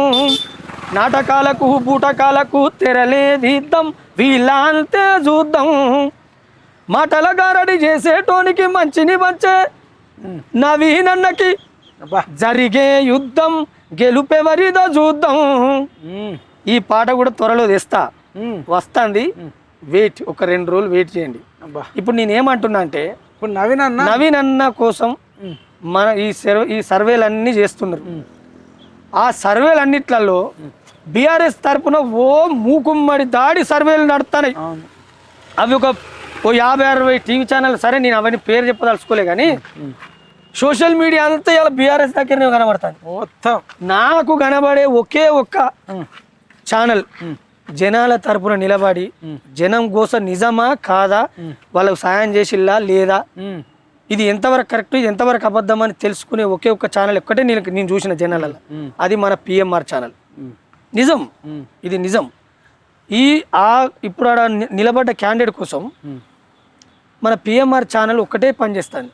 నాటకాలకు బూటకాలకు తెరలేదిద్దాం, వీళ్ళంతే చూద్దాం, మాటల గారడి చేసేటోనికి మంచిని వచ్చే నవీనన్నకి జరిగే యుద్ధం, గెలుపెవరిదో చూద్దాం. ఈ పాట కూడా త్వరలో తెస్తా, వస్తుంది. వెయిట్, ఒక 2 రోజులు వెయిట్ చేయండి. ఇప్పుడు నేనేమంటున్నా అంటే, ఇప్పుడు నవీన్ అన్న కోసం మన ఈ సర్వేలన్నీ చేస్తున్నారు. ఆ సర్వేలు అన్నిట్లలో బీఆర్ఎస్ తరపున ఓ మూకుమ్మడి దాడి సర్వేలు నడుస్తున్నాయి. అవి ఒక 50-60 టీవీ ఛానల్, సరే నేను అవన్నీ పేరు చెప్పదలుచుకోలే కానీ సోషల్ మీడియా అంతా ఇలా బీఆర్ఎస్ దగ్గరనే కనబడతాను. మొత్తం నాకు కనబడే ఒకే ఒక్క ఛానల్ జనాల తరపున నిలబడి జనం కోసం నిజమా కాదా, వాళ్ళకు సాయం చేసిల్లా లేదా, ఇది ఎంతవరకు కరెక్ట్ ఇది ఎంతవరకు అబద్ధం అని తెలుసుకునే ఒకే ఒక్క ఛానల్ ఒక్కటే నేను చూసిన జనాలలో, అది మన పిఎంఆర్ ఛానల్. నిజం, ఇది నిజం. ఇప్పుడు ఆడ నిలబడ్డ క్యాండిడేట్ కోసం మన పిఎంఆర్ ఛానల్ ఒక్కటే పనిచేస్తుంది.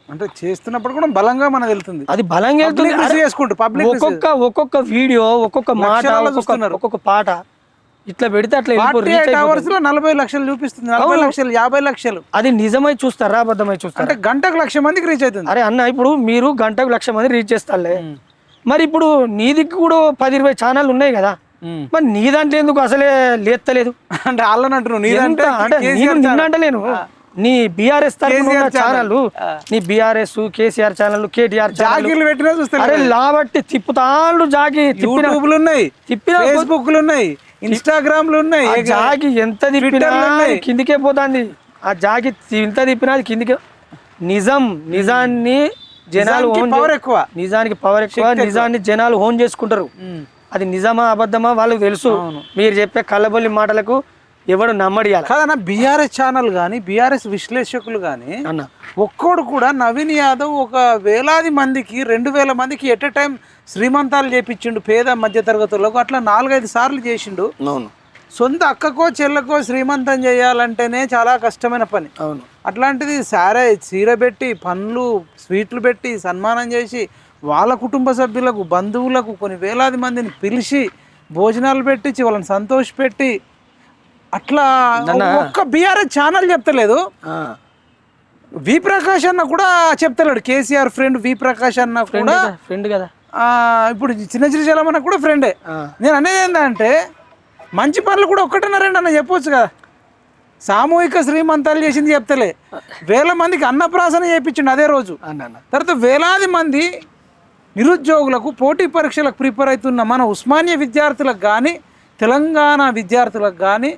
అంటే చేస్తున్నప్పుడు కూడా బలంగా మనకు వెళ్తుంది, అది బలంగా వెళ్తుంది. ఒక్కొక్క వీడియో, ఒక్కొక్క మాట, ఒక్కొక్క పాట ఇట్లా పెడితే అట్లా 40 లక్షలు చూపిస్తుంది, 40 లక్షలు 50 లక్షలు. అది నిజమై చూస్తారా అబద్ధమై చూస్తారా? అంటే గంటకు 1,00,000 మందికి రీచ్ అవుతుంది. అరే అన్న, ఇప్పుడు మీరు గంటకు 1,00,000 మంది రీచ్ చేస్తారులే, మరి ఇప్పుడు నీ దిక్కు కూడా 10-20 ఛానల్ ఉన్నాయి కదా, మరి నీ దాంట్లో ఎందుకు అసలే లేస్తలేదు? అంటే వాళ్ళనంటున్నావు, నిన్నంటలేను, నీ బీఆర్ఎస్ ఛానల్, నీ BRS KCR channel, KTR channel పెట్టినా చూస్తారు. అరే లాబట్టి తిప్పుతాళ్ళు జాగి, యూట్యూబ్లు ఉన్నాయి, ఫేస్బుక్లు ఉన్నాయి, ఇన్స్టాగ్రామ్లు ఉన్నాయి, జాగి ఎంత తిప్పినా కిందికే పోతుంది. ఆ జాగి ఎంత తిప్పినా అది కిందికే. నిజాన్ని జనాలు పవర్ ఎక్కువ, నిజానికి పవర్ ఎక్కువ, నిజాన్ని జనాలు ఓన్ చేసుకుంటారు. అది నిజమా అబద్ధమా వాళ్ళకి తెలుసు. మీరు చెప్పే కళ్ళబొల్లి మాటలకు ఎవడు నమ్మడియాలి కదన్నా. బీఆర్ఎస్ ఛానల్ కానీ బీఆర్ఎస్ విశ్లేషకులు కానీ అన్న ఒక్కోడు కూడా నవీన్ యాదవ్ ఒక వేలాది మందికి 2,000 మందికి ఎట్ ఎ టైం శ్రీమంతాలు చేపించిండు, పేద మధ్య తరగతులకు. అట్లా 4-5 సార్లు చేసిండు. అవును, సొంత అక్కకో చెల్లకో శ్రీమంతం చేయాలంటేనే చాలా కష్టమైన పని. అవును, అట్లాంటిది చీర పెట్టి, పండ్లు స్వీట్లు పెట్టి సన్మానం చేసి, వాళ్ళ కుటుంబ సభ్యులకు బంధువులకు కొన్ని వేలాది మందిని పిలిచి భోజనాలు పెట్టించి వాళ్ళని సంతోషపెట్టి, అట్లా ఒక్క బీఆర్ఎస్ ఛానల్ చెప్తలేదు. వి ప్రకాష్ అన్న కూడా చెప్తలేడు. కేసీఆర్ ఫ్రెండ్ వి ప్రకాష్ అన్న కూడా ఫ్రెండ్ కదా. ఇప్పుడు చిన్న శ్రీశైలం అన్న కూడా ఫ్రెండే. నేను అనేది ఏంటంటే మంచి పనులు కూడా ఒక్కటన్నా 2 అన్న చెప్పొచ్చు కదా. సామూహిక శ్రీమంతాలు చేసింది చెప్తలే, వేల మందికి అన్నప్రాసన చేయించిండు అదే రోజు. తర్వాత వేలాది మంది నిరుద్యోగులకు పోటీ పరీక్షలకు ప్రిపేర్ అవుతున్న మన ఉస్మానియా విద్యార్థులకు కానీ తెలంగాణ విద్యార్థులకు కానీ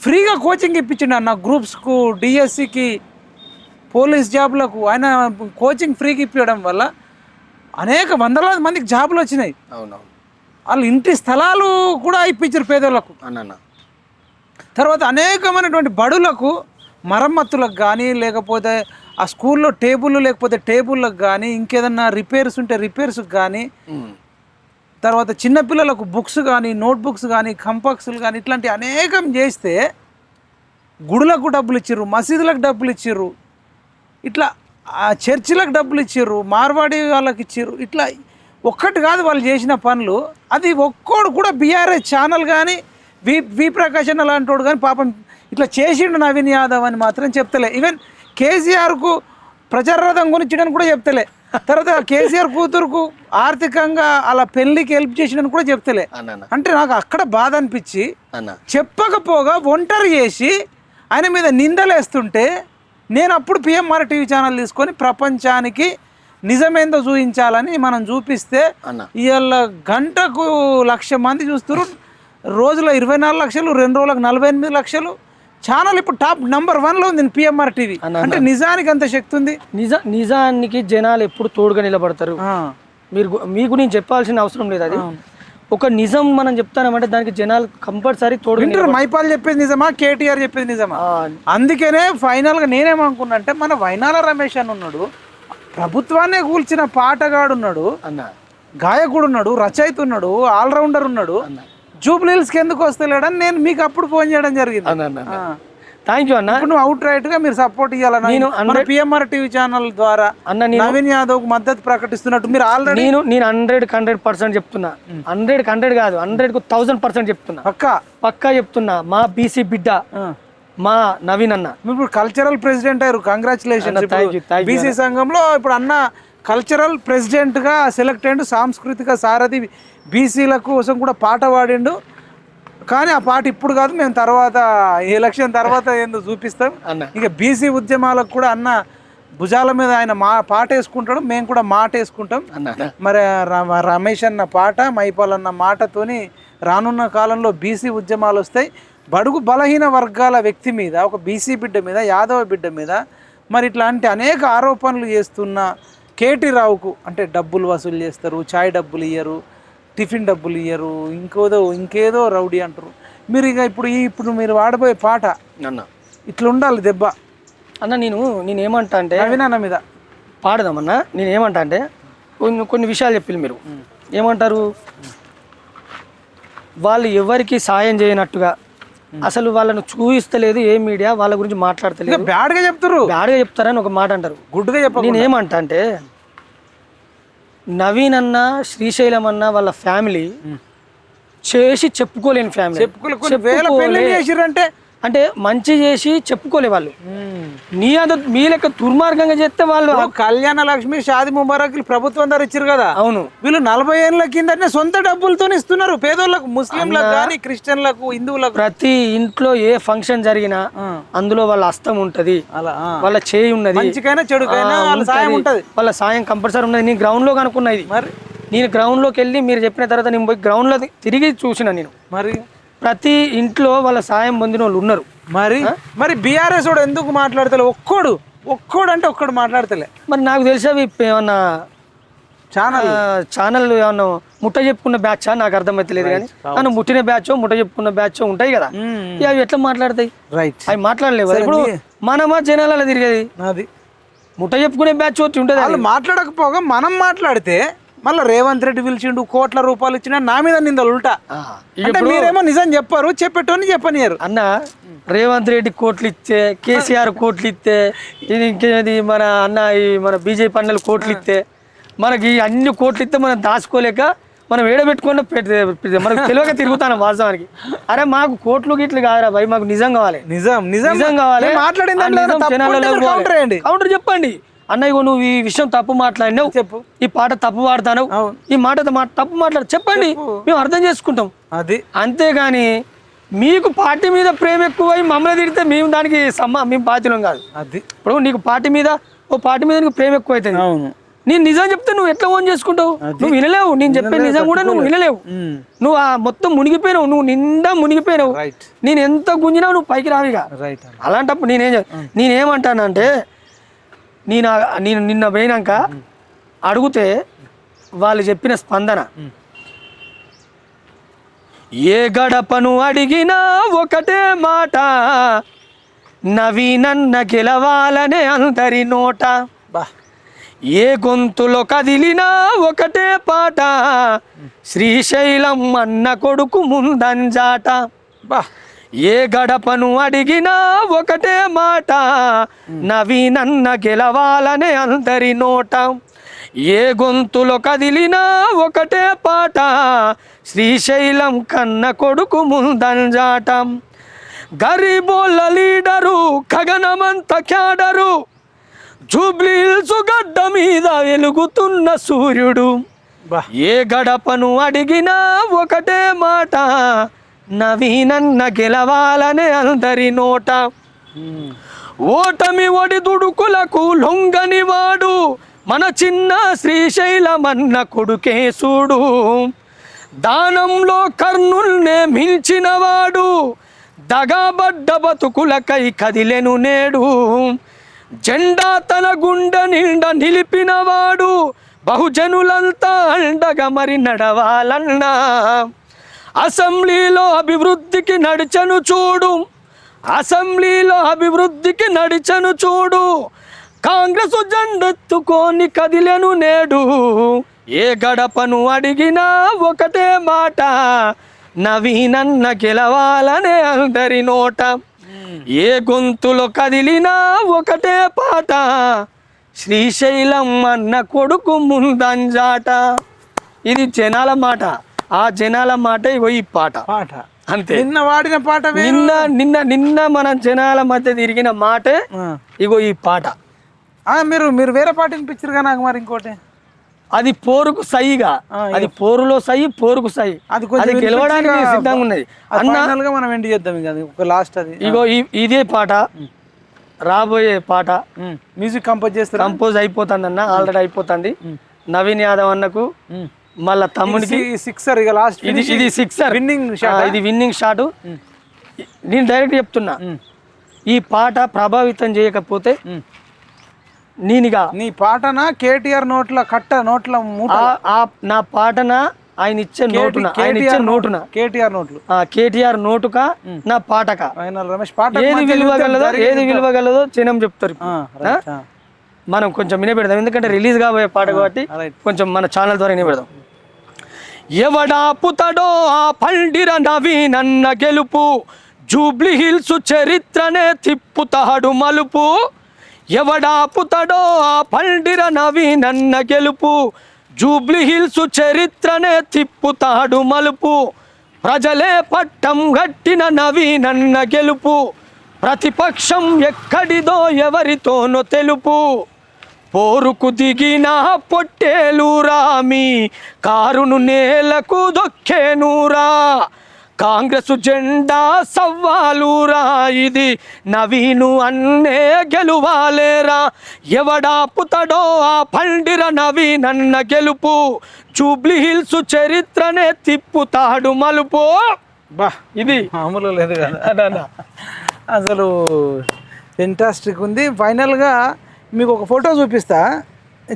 ఫ్రీగా కోచింగ్ ఇప్పించిండు అన్న. గ్రూప్స్కు, డిఎస్సికి, పోలీస్ జాబులకు ఆయన కోచింగ్ ఫ్రీగా ఇప్పించడం వల్ల అనేక వందలాది మందికి జాబులు వచ్చినాయి. అవునవును, వాళ్ళు ఇంటి స్థలాలు కూడా ఇప్పించారు పేదలకు. తర్వాత అనేకమైనటువంటి బడులకు మరమ్మతులకు కానీ, లేకపోతే ఆ స్కూల్లో టేబుల్ లేకపోతే టేబుల్లకు కానీ, ఇంకేదన్నా రిపేర్స్ ఉంటే రిపేర్స్కి కానీ, తర్వాత చిన్నపిల్లలకు బుక్స్ కానీ, నోట్బుక్స్ కానీ, కంపాక్స్లు కానీ, ఇట్లాంటి అనేకం చేస్తే గుడులకు డబ్బులు ఇచ్చిర్రు, మసీదులకు డబ్బులు ఇచ్చిర్రు, ఇట్లా చర్చిలకు డబ్బులు ఇచ్చిర్రు, మార్వాడి వాళ్ళకి ఇచ్చిర్రు. ఇట్లా ఒక్కటి కాదు వాళ్ళు చేసిన పనులు. అది ఒక్కోడు కూడా బీఆర్ఎస్ ఛానల్ కానీ వి ప్రకాష్ అన్న లాంటి వాడు కానీ పాపం ఇట్లా చేసిండు నవీన్ యాదవ్ అని మాత్రం చెప్తలే. ఈవెన్ కేసీఆర్కు ప్రచార రథం కొనిచ్చడానికి కూడా చెప్తలే. తర్వాత కేసీఆర్ కూతురుకు ఆర్థికంగా అలా పెళ్లికి హెల్ప్ చేసినని కూడా చెప్తలే. అంటే నాకు అక్కడ బాధ అనిపించి చెప్పకపోగా ఒంటరి చేసి ఆయన మీద నిందలేస్తుంటే నేను అప్పుడు పిఎంఆర్ టీవీ ఛానల్ తీసుకొని ప్రపంచానికి నిజమేందో చూపించాలని మనం చూపిస్తే ఇవాళ గంటకు 1,00,000 మంది చూస్తారు, రోజులో 24 లక్షలు, 2 రోజులకు 48 లక్షలు. ఛానల్ ఇప్పుడు టాప్ నంబర్ 1లో ఉంది పిఎంఆర్ టీవీ. అంటే నిజానికి అంత శక్తి ఉంది. నిజానికి జనాలు ఎప్పుడు తోడుగా నిలబడతారు. మీకు నేను చెప్పాల్సిన అవసరం లేదు. అది ఒక నిజం మనం చెప్తానంటే దానికి జనాలు కంపల్సరీ తోడు. మైపాల్ చెప్పేది నిజమా, కేటీఆర్ చెప్పేది నిజమా? అందుకనే ఫైనల్గా నేనేమనుకున్నా అంటే మన వైనాల రమేష్ అని ఉన్నాడు, ప్రభుత్వాన్నే కూల్చిన పాటగాడు ఉన్నాడు, గాయకుడు ఉన్నాడు, రచయిత ఉన్నాడు, ఆల్రౌండర్ ఉన్నాడు, జూబ్లీహిల్స్కి ఎందుకు వస్తలేడని నేను మీకు అప్పుడు ఫోన్ చేయడం జరిగింది. థ్యాంక్ యూ అన్న. నువ్వు అవుట్ రైట్ గా మీరు సపోర్ట్ ఇవ్వాలని పిఎంఆర్ టీవీ ఛానల్ ద్వారా నవీన్ యాదవ్ మద్దతు ప్రకటిస్తున్నట్టు మీరు ఆల్రెడీ. నేను 100% చెప్తున్నా, 100 కాదు 100,000% చెప్తున్నా, పక్కా చెప్తున్నా. మా బీసీ బిడ్డ మా నవీన్ అన్న ఇప్పుడు కల్చరల్ ప్రెసిడెంట్ అయ్యారు. కంగ్రాచులేషన్స్. బీసీ సంఘంలో ఇప్పుడు అన్న కల్చరల్ ప్రెసిడెంట్ గా సెలెక్ట్ అయ్యిండు. సాంస్కృతిక సారథి బీసీల కోసం కూడా పాట పాడిండు. కానీ ఆ పాట ఇప్పుడు కాదు, మేము తర్వాత ఎలక్షన్ తర్వాత ఏందో చూపిస్తాం. ఇక బీసీ ఉద్యమాలకు కూడా అన్న భుజాల మీద ఆయన పాట వేసుకుంటాడు, మేము కూడా మాట వేసుకుంటాం. అన్నా మరి రమేష్ అన్న పాట, మైపాల్ అన్న మాటతోని రానున్న కాలంలో బీసీ ఉద్యమాలు వస్తాయి. బడుగు బలహీన వర్గాల వ్యక్తి మీద, ఒక బీసీ బిడ్డ మీద, యాదవ బిడ్డ మీద మరి ఇట్లాంటి అనేక ఆరోపణలు చేస్తున్న కేటీ రావుకు అంటే డబ్బులు వసూలు చేస్తారు, ఛాయ్ డబ్బులు ఇయ్యరు, టిఫిన్ డబ్బులు ఇయ్యరు, ఇంకేదో రౌడీ అంటారు. మీరు ఇక ఇప్పుడు మీరు వాడబోయే పాట అన్న ఇట్లా ఉండాలి దెబ్బ. అన్న నేనేమంటా అంటే నవీనన్న మీద పాడదామన్నా. నేనేమంటా అంటే కొన్ని విషయాలు చెప్పిల్లు మీరు. ఏమంటారు, వాళ్ళు ఎవరికి సాయం చేయనట్టుగా, అసలు వాళ్ళను చూపిస్తలేదు ఏ మీడియా, వాళ్ళ గురించి మాట్లాడతలేదు, బ్యాడ్గా చెప్తారని ఒక మాట అంటారు. గుడ్డుగా చెప్ప. నేనేమంటా అంటే నవీన్ అన్న, శ్రీశైలం అన్న వాళ్ళ ఫ్యామిలీ చేసి చెప్పుకోలేని ఫ్యామిలీ. అంటే మంచి చేసి చెప్పుకోలే వాళ్ళు. మీ లెక్క దుర్మార్గంగా చేస్తే వాళ్ళు కళ్యాణ లక్ష్మి, షాది ముబారక్ ప్రభుత్వం ద్వారా ఇచ్చారు కదా. అవును, వీళ్ళు 40 ఏళ్ళ కిందనే సొంత డబ్బులతో ఇస్తున్నారు పేదోళ్ళకు, ముస్లింలకు కానీ, క్రిస్టియన్లకు, హిందువులకు. ప్రతి ఇంట్లో ఏ ఫంక్షన్ జరిగినా అందులో వాళ్ళ హస్తం ఉంటది, వాళ్ళ చేయి ఉన్నది, మంచికైనా చెడుకైనా వాళ్ళ సాయం ఉంటది, వాళ్ళ సాయం కంపల్సరీ ఉన్నది. నేను గ్రౌండ్ లో కనుక్కున్నది. మరి నేను గ్రౌండ్ లోకి వెళ్ళి మీరు చెప్పిన తర్వాత నేను పోయి గ్రౌండ్ లో తిరిగి చూసిన. నేను మరి ప్రతి ఇంట్లో వాళ్ళ సాయం పొందిన వాళ్ళు ఉన్నారు. మరి బీఆర్ఎస్ వాడు ఎందుకు మాట్లాడతలే? ఒక్కడు అంటే ఒక్కడు మాట్లాడతలే. మరి నాకు తెలిసి ఏమన్నా ఛానల్ ఏమన్నా ముట్ట చెప్పుకున్న బ్యాచ్ నాకు అర్థమైతలేదు. కానీ నన్ను ముట్టిన బ్యాచ్, ముట్ట చెప్పుకున్న బ్యాచ్ ఉంటాయి కదా, అవి ఎట్లా మాట్లాడతాయి? అవి మాట్లాడలేవు. ఇప్పుడు మనమా జనాల తిరిగేది, అది ముట్ట చెప్పుకునే బ్యాచ్ వచ్చి ఉంటుంది. వాళ్ళు మాట్లాడకపోగా మనం మాట్లాడితే మళ్ళీ రేవంత్ రెడ్డి పిలిచిండు, కోట్ల రూపాయలు ఇచ్చినా నా మీద నిందలు ఉల్టా. మీరేమో నిజం చెప్పారు, చెప్పేటోని చెప్పనియారు. అన్న రేవంత్ రెడ్డి కోట్లు ఇస్తే, కేసీఆర్ కోట్లు ఇస్తే, ఇంకేది మన అన్న మన బీజేపీ అన్నలు కోట్లు ఇస్తే, మనకి అన్ని కోట్లు ఇస్తే మనం దాచుకోలేక మనం ఏడబెట్టుకుని మనకు తెలియక తిరుగుతాను వాస్తవానికి. అరే మాకు కోట్లు గిట్లు కాదురా భయ్, మాకు నిజం కావాలి, నిజం కావాలి. కౌంటర్ చెప్పండి అన్న, ఇగో నువ్వు ఈ విషయం తప్పు మాట్లాడినావు, చెప్పు, ఈ పాట తప్పు పాడతాను, ఈ మాట తప్పు మాట్లాడు, చెప్పండి, మేము అర్థం చేసుకుంటాం. అది అంతేగాని మీకు పార్టీ మీద ప్రేమ ఎక్కువై మమ్మల్ని తిడితే మేము దానికి మేము బాధ్యులం కాదు. అది ఇప్పుడు నీకు పార్టీ మీద నీకు ప్రేమ ఎక్కువ అవుతుంది. నేను నిజం చెప్తే నువ్వు ఎట్లా ఓన్ చేసుకుంటావు? నువ్వు వినలేవు. నేను చెప్పే నిజం కూడా నువ్వు వినలేవు. నువ్వు మొత్తం మునిగిపోయినావు, నువ్వు నిండా మునిగిపోయినావు. నేను ఎంత గుంజినావు నువ్వు పైకి రావిగా. అలాంటప్పుడు నేనేమంటానంటే, నేను నిన్న పోయినాక అడిగితే వాళ్ళు చెప్పిన స్పందన, ఏ గడపను అడిగినా ఒకటే మాట, నవీనన్న గెలవాలనే అందరి నోట, ఏ గొంతులో కదిలినా ఒకటే పాట, శ్రీశైలం అన్న కొడుకు ముందంజాట. ఏ గడపను అడిగినా ఒకటే మాట, నవీనన్న గెలవాలనే అందరి నోట, ఏ గొంతులో కదిలినా ఒకటే పాట, శ్రీశైలం కన్న కొడుకు ముందంజాట. గరీబోళ్ళ లీడరు, గగనమంత క్యాడరు, జూబ్లీహిల్స్ గడ్డ మీద వెలుగుతున్న సూర్యుడు, ఏ గడపను అడిగినా ఒకటే మాట, నవీనన్న గెలవాలనే అందరి నోట. ఓటమి ఒడి దుడుకులకు లొంగని వాడు, మన చిన్న శ్రీశైలమన్న కొడుకే చూడు, దానంలో కర్ణుల్నే మించినవాడు, దగాబడ్డ బతుకులకై కదిలెను నేడు, జెండా తన గుండె నిండా నిలిపినవాడు, బహుజనులంతా అండగా మరి నడవాలన్నా, అసెంబ్లీలో అభివృద్ధికి నడిచను చూడు, అసెంబ్లీలో అభివృద్ధికి నడిచను చూడు, కాంగ్రెస్ జెండెత్తుకొని కదిలెను నేడు, ఏ గడపను అడిగినా ఒకటే మాట, నవీనన్న గెలవాలనే అందరి నోట, ఏ గొంతులో కదిలినా ఒకటే పాట, శ్రీశైలం అన్న కొడుకు ముందంజాట. ఇది జనాల మాట. ఆ జనాల మాట ఇగో ఈ పాట అంతే. నిన్న వాడిన పాట, నిన్న మనం జనాల మధ్య తిరిగిన మాటే ఇగో ఈ పాట. మీరు వేరే పాట వినిపించారు కదా నాకు. మరి ఇంకోటి అది పోరుకు సైగా, అది పోరులో సై, పోరుకు సై, అది గెలవడానికి సిద్ధంగా ఉన్నది. అన్న మనం ఎండ్ చేద్దాం ఇక ఒక లాస్ట్. అది ఇగో ఇదే పాట రాబోయే పాట మ్యూజిక్ కంపోజ్ చేస్తారు. కంపోజ్ అయిపోతుందన్న, ఆల్రెడీ అయిపోతుంది. నవీన్ యాదవ్ అన్నకు మళ్ళా తమ్ముడికి సిక్సర్ ఇక లాస్ట్ ఇది సిక్సర్ విన్నింగ్ ఇది విన్నింగ్ షాట్. నేను డైరెక్ట్ చెప్తున్నా, ఈ పాట ప్రభావితం చేయకపోతే నేనిగా నీ పాటన కేటీఆర్ నోట్ల కట్ట నోట్ల మూట నా పాటన ఆయన ఇచ్చే నోటున కేటీఆర్ నోట్లు కేటీఆర్ నోటుక నా పాటక రమేష్ పాట ఏది విలువగలదో చిన్నం చెప్తారు. మనం కొంచెం వినపెడదాం, ఎందుకంటే రిలీజ్ కాబోయే పాట కాబట్టి కొంచెం మన ఛానల్ ద్వారా వినపెడదాం. ఎవడాపుతడో ఆ పండిర నవీనన్న గెలుపు, జూబ్లీ హిల్స్ చరిత్రనే తిప్పుతాడు మలుపు. ఎవడాపుతడో ఆ పండిర నవీనన్న గెలుపు, జూబ్లీ హిల్స్ చరిత్రనే తిప్పుతాడు మలుపు. ప్రజలే పట్టం గట్టిన నవీనన్న గెలుపు, ప్రతిపక్షం ఎక్కడిదో ఎవరితోనో తెలుపు. పోరుకు దిగిన పొట్టేలురా మీ కారును నేలకు దొక్కేనురా, కాంగ్రెసు జెండా సవ్వాలురా ఇది నవీను అన్నే గెలువాలేరా. ఎవడాపుతడో ఆ పండిర నవీనన్న గెలుపు, జూబ్లీ హిల్స్ చరిత్రనే తిప్పుతాడు మలుపు. బా ఇది మామూలు లేదు కదా అసలు, ఫెంటాస్టిక్ ఉంది. ఫైనల్గా మీకు ఒక ఫోటో చూపిస్తా.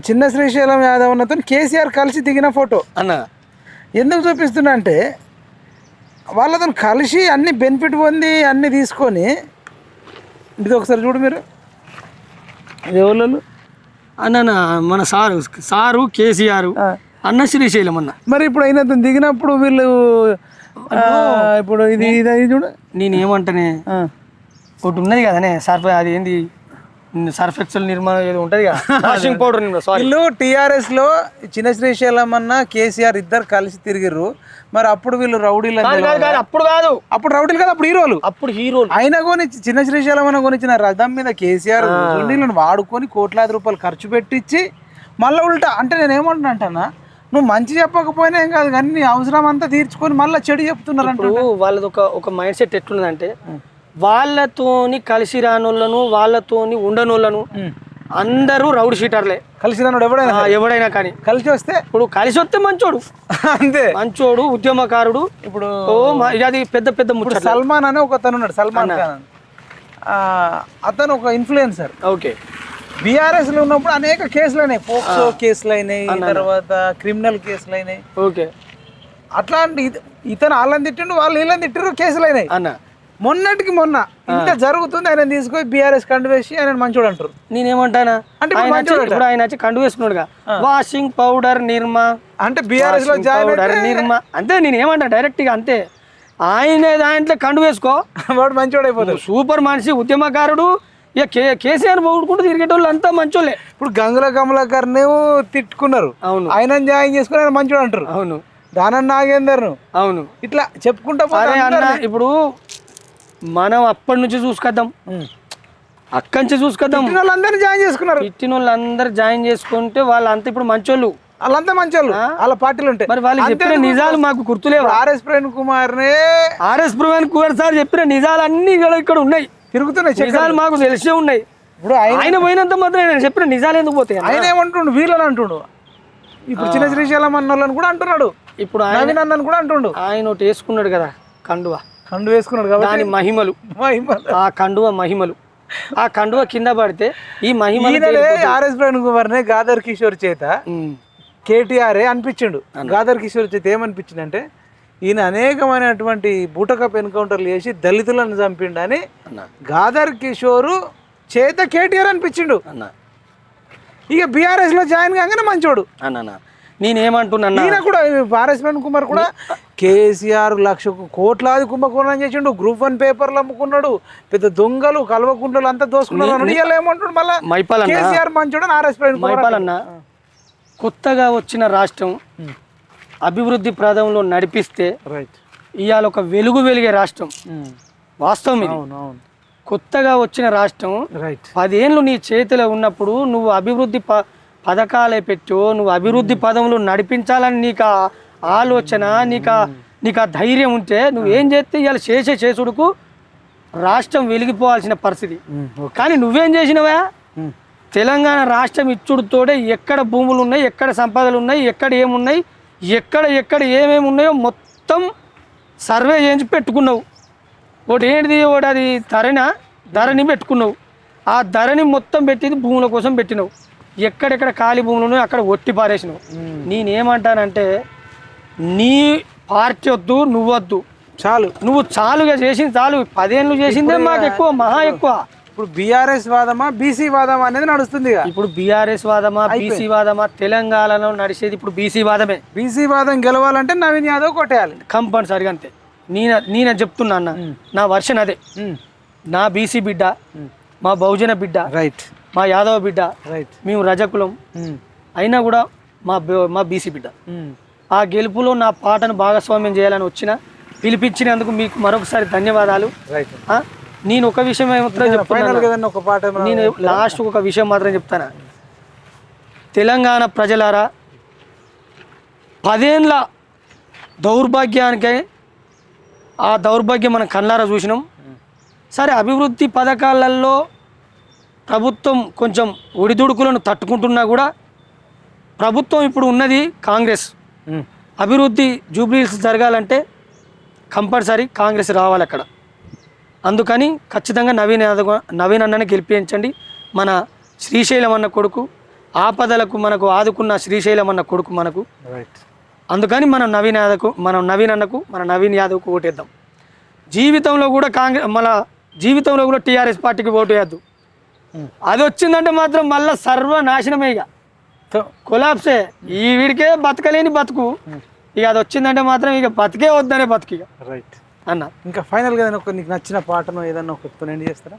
చిన్న శ్రీశైలం యాదవ్ అన్నతో కేసీఆర్ కలిసి దిగిన ఫోటో అన్న. ఎందుకు చూపిస్తున్నా అంటే వాళ్ళతో కలిసి అన్ని బెనిఫిట్ పొంది అన్నీ తీసుకొని, ఇది ఒకసారి చూడు మీరు ఎవరు అన్న. మన సారు కేసీఆర్ అన్న శ్రీశైలం అన్న. మరి ఇప్పుడు అయినా దిగినప్పుడు వీళ్ళు ఇప్పుడు ఇది ఇది చూడు. నేనేమంటానే, ఒకటి ఉన్నది కదనే అది ఏంది సర్ఫ్ ఎక్సెల్ నిర్మాణం ఏదో ఉంటుంది కదా, వాషింగ్ పౌడర్. వీళ్ళు టీఆర్ఎస్ లో చిన్న శ్రీశైలం అన్న కేసీఆర్ ఇద్దరు కలిసి తిరిగిర్రు. మరి అప్పుడు వీళ్ళు రౌడీలు అప్పుడు కాదు, అప్పుడు రౌడీలు కాదు, అప్పుడు హీరోలు. అప్పుడు హీరోలు ఆయన కొని చిన్న శ్రీశైలం అన్న కొనిచ్చిన రథం మీద కేసీఆర్ రౌడీలను వాడుకొని కోట్లాది రూపాయలు ఖర్చు పెట్టించి మళ్ళీ ఉల్టా అంటే నేను ఏమంటున్నా అంటన్నా, నువ్వు మంచి చెప్పకపోయినా ఏం కాదు కానీ నీ అవసరం అంతా తీర్చుకొని మళ్ళీ చెడు చెప్తున్నారు. వాళ్ళది ఒక మైండ్ సెట్ ఎట్లున్నదంటే, వాళ్ళతోని కలిసి రానోళ్ళను వాళ్ళతోని ఉండనోళ్ళను అందరూ రౌడ్ షీటర్లే. కలిసి రానోడు ఎవడైనా కానీ కలిసి వస్తే ఇప్పుడు కలిసి వస్తే మంచోడు, అంతే మంచోడు ఉద్యమకారుడు. ఇప్పుడు అది పెద్ద పెద్ద ముచ్చట. సల్మాన్ అని ఒక అతను ఉన్నాడు, సల్మాన్ ఖాన్ అతను ఒక ఇన్ఫ్లుయెన్సర్. ఓకే. బీఆర్ఎస్ లో ఉన్నప్పుడు అనేక కేసులు అయినాయి, పోక్సో కేసులు అయినాయి, తర్వాత క్రిమినల్ కేసులు అయినాయి. ఓకే. అట్లాంటి ఇతను వాళ్ళని తిట్టిండు, వాళ్ళు వీళ్ళని తిట్టిరు, కేసులు అయినాయి. అన్న మొన్నటికి మొన్న ఇంత జరుగుతుంది, ఆయన తీసుకొని బీఆర్ఎస్ కండు వేసి ఆయన మంచోడు అంటారు. నేనేమంటానా అంటే ఇప్పుడు ఆయన వచ్చి కండు వేసుకున్నాడుగా, వాషింగ్ పౌడర్ నిర్మా అంటే బీఆర్ఎస్ లో నిర్మా అంతే. నేనేమంటా డైరెక్ట్ గా అంతే, ఆయన దాంట్లో కండు వేసుకో, వాడు మంచోడు అయిపోతాడు. సూపర్ మనిషి, ఉద్యమకారుడు. ఇక కేసీఆర్ పోగొట్టుకుంటూ తిరిగేటోళ్ళు అంతా మంచోళ్ళే. ఇప్పుడు గంగుల కమలాకర్ తిట్టుకున్నారు, అవును, ఆయన జాయిన్ చేసుకుని ఆయన మంచోడు అంటారు. అవును. దానన్న నాగేందర్, అవును, ఇట్లా చెప్పుకుంటా అన్న. ఇప్పుడు మనం అప్పటి నుంచి చూసుకొద్దాం, అక్కడి నుంచి చూసుకొద్దాం. వాళ్ళందరూ జాయిన్ చేసుకున్నారు, ఇట్టిన వాళ్ళందరూ జాయిన్ చేసుకుంటే వాళ్ళంతా ఇప్పుడు మంచోళ్ళు, వాళ్ళంతా మంచోళ్ళు, వాళ్ళ పార్టీలు ఉంటాయి. మరి వాళ్ళు చెప్పిన నిజాలు మాకు గుర్తులేవు. ఆర్ఎస్ ప్రవీణ్ కుమార్ సార్ చెప్పిన నిజాలు అన్ని ఇక్కడ ఉన్నాయి, తిరుగుతున్నాయి. నిజాలు మాకు తెలిసే ఉన్నాయి. ఇప్పుడు ఆయన పోయినంత మాత్రం ఆయన చెప్పిన నిజాలు ఎందుకు పోతాయి? ఆయన ఏమంటుండు, వీళ్ళని అంటుండు. ఇప్పుడు చిన్న శ్రీశైలం అన్నోళ్ళని కూడా అంటున్నాడు, ఇప్పుడు నవీన్ అన్నని కూడా అంటుండు. ఆయన ఒకటి వేసుకున్నాడు కదా కండువా, కండు వేసుకున్నాడు కాబట్టి దాని మహిమలు, ఆ కండువ మహిమలు, ఆ కండువ కింద పడితే ఈ మహిమలు. ఆర్ఎస్ ప్రవీణ్ కుమార్ గాదర్ కిషోర్ చేత కేటీఆర్ అనిపించిండు. గాదర్ కిషోర్ చేత ఏమనిపించింది అంటే, ఈయన అనేకమైనటువంటి బూటకప్ ఎన్కౌంటర్లు చేసి దళితులను చంపిండని గాదర్ కిషోరు చేత కేటీఆర్ అనిపించిండు. ఇక బీఆర్ఎస్ లో జాయిన్ కాగానే మంచోడు అన్న. నేనేమంటున్నా, ఈయన కూడా ఆర్ఎస్ ప్రవీణ్ కుమార్ కూడా కేసీఆర్ కోట్లాది కుంభకోణం చేసిండు, గ్రూప్ 1 పేపర్లు అమ్ముకున్నాడు, పెద్ద దొంగలు కల్వకుండలు అంతా దోసుకున్నాడు. ఏమంటాడు మళ్ళీ కేసీఆర్ మంచోడు ఆర్ఎస్ ప్రవీణ్ కుమార్ అన్న. కొత్తగా వచ్చిన రాష్ట్రం అభివృద్ధి ప్రదంలో నడిపిస్తే ఇవాళ ఒక వెలిగే రాష్ట్రం. వాస్తవం ఇది. కొత్తగా వచ్చిన రాష్ట్రం 10 ఏళ్ళు నీ చేతిలో ఉన్నప్పుడు నువ్వు అభివృద్ధి పథకాలే పెట్టు, నువ్వు అభివృద్ధి పదంలో నడిపించాలని నీకు ఆలోచన, నీకు ఆ ధైర్యం ఉంటే నువ్వేం చేస్తే ఇవాళ చేసుడుకు రాష్ట్రం వెలిగిపోవాల్సిన పరిస్థితి. కానీ నువ్వేం చేసినవా? తెలంగాణ రాష్ట్రం ఇచ్చుడుతోటే ఎక్కడ భూములు ఉన్నాయి, ఎక్కడ సంపదలు ఉన్నాయి, ఎక్కడ ఏమున్నాయి, ఎక్కడ ఏమేమి ఉన్నాయో మొత్తం సర్వే చేయించి పెట్టుకున్నావు. ఒకటి ఏంటిది, ఒకటి అది ధరని పెట్టుకున్నావు. ఆ ధరని మొత్తం పెట్టింది భూముల కోసం పెట్టినావు. ఎక్కడెక్కడ ఖాళీ భూములు ఉన్నాయో అక్కడ ఒట్టి పారేసినావు. నేనేమంటానంటే నీ పార్టీ వద్దు, నువ్వొద్దు, చాలు. నువ్వు చాలుగా చేసింది చాలు. 10 ఏళ్ళు చేసిందే మాకు ఎక్కువ, మహా ఎక్కువ. ఇప్పుడు బీఆర్ఎస్ వాదమా బీసీ వాదమా అనేది నడుస్తుంది. ఇప్పుడు బీఆర్ఎస్ వాదమా బీసీ వాదమా? తెలంగాణలో నడిచేది ఇప్పుడు బీసీ వాదమే. బీసీ వాదం గెలవాలంటే నవీన్ యాదవ్ కొట్టేయాలి కంపల్సరిగా. అంతే. నేనే చెప్తున్నా అన్న, నా వర్షన్ అదే. నా బీసీ బిడ్డ, మా బహుజన బిడ్డ, రైట్, మా యాదవ బిడ్డ, రైట్, మేము రజకులం అయినా కూడా మా బీసీ బిడ్డ. ఆ గెలుపులో నా పాటను భాగస్వామ్యం చేయాలని పిలిపించినందుకు మీకు మరొకసారి ధన్యవాదాలు. నేను ఒక విషయం మాత్రం చెప్తాను, నేను లాస్ట్ ఒక విషయం మాత్రం చెప్తాను. తెలంగాణ ప్రజలారా, 10 ఏళ్ళ దౌర్భాగ్యానికే ఆ దౌర్భాగ్యం మనం కళ్ళారా చూసినాం. సరే, అభివృద్ధి పథకాలలో ప్రభుత్వం కొంచెం ఒడిదుడుకులను తట్టుకుంటున్నా కూడా ప్రభుత్వం ఇప్పుడు ఉన్నది కాంగ్రెస్. అభివృద్ధి జూబ్లీహిల్స్ జరగాలంటే కంపల్సరీ కాంగ్రెస్ రావాలి అక్కడ. అందుకని ఖచ్చితంగా నవీన్ అన్నని గెలిపించండి. మన శ్రీశైలం అన్న కొడుకు, ఆపదలకు మనకు ఆదుకున్న శ్రీశైలం అన్న కొడుకు మనకు. అందుకని మనం నవీన్ యాదవ్కు ఓటేద్దాం. జీవితంలో కూడా జీవితంలో కూడా టీఆర్ఎస్ పార్టీకి ఓటు వేయద్దు. అది వచ్చిందంటే మాత్రం మళ్ళీ సర్వనాశనమే, ఇక కొలాప్సే. ఈ వీడికే బతకలేని బతుకు. ఇక అది వచ్చిందంటే మాత్రం ఇక బతికే వద్దనే బతుకు ఇక. రైట్ అన్న. ఇంకా ఫైనల్గా నీకు నచ్చిన పాటను ఏదన్నా ఒక ఎండ్ చేస్తారా?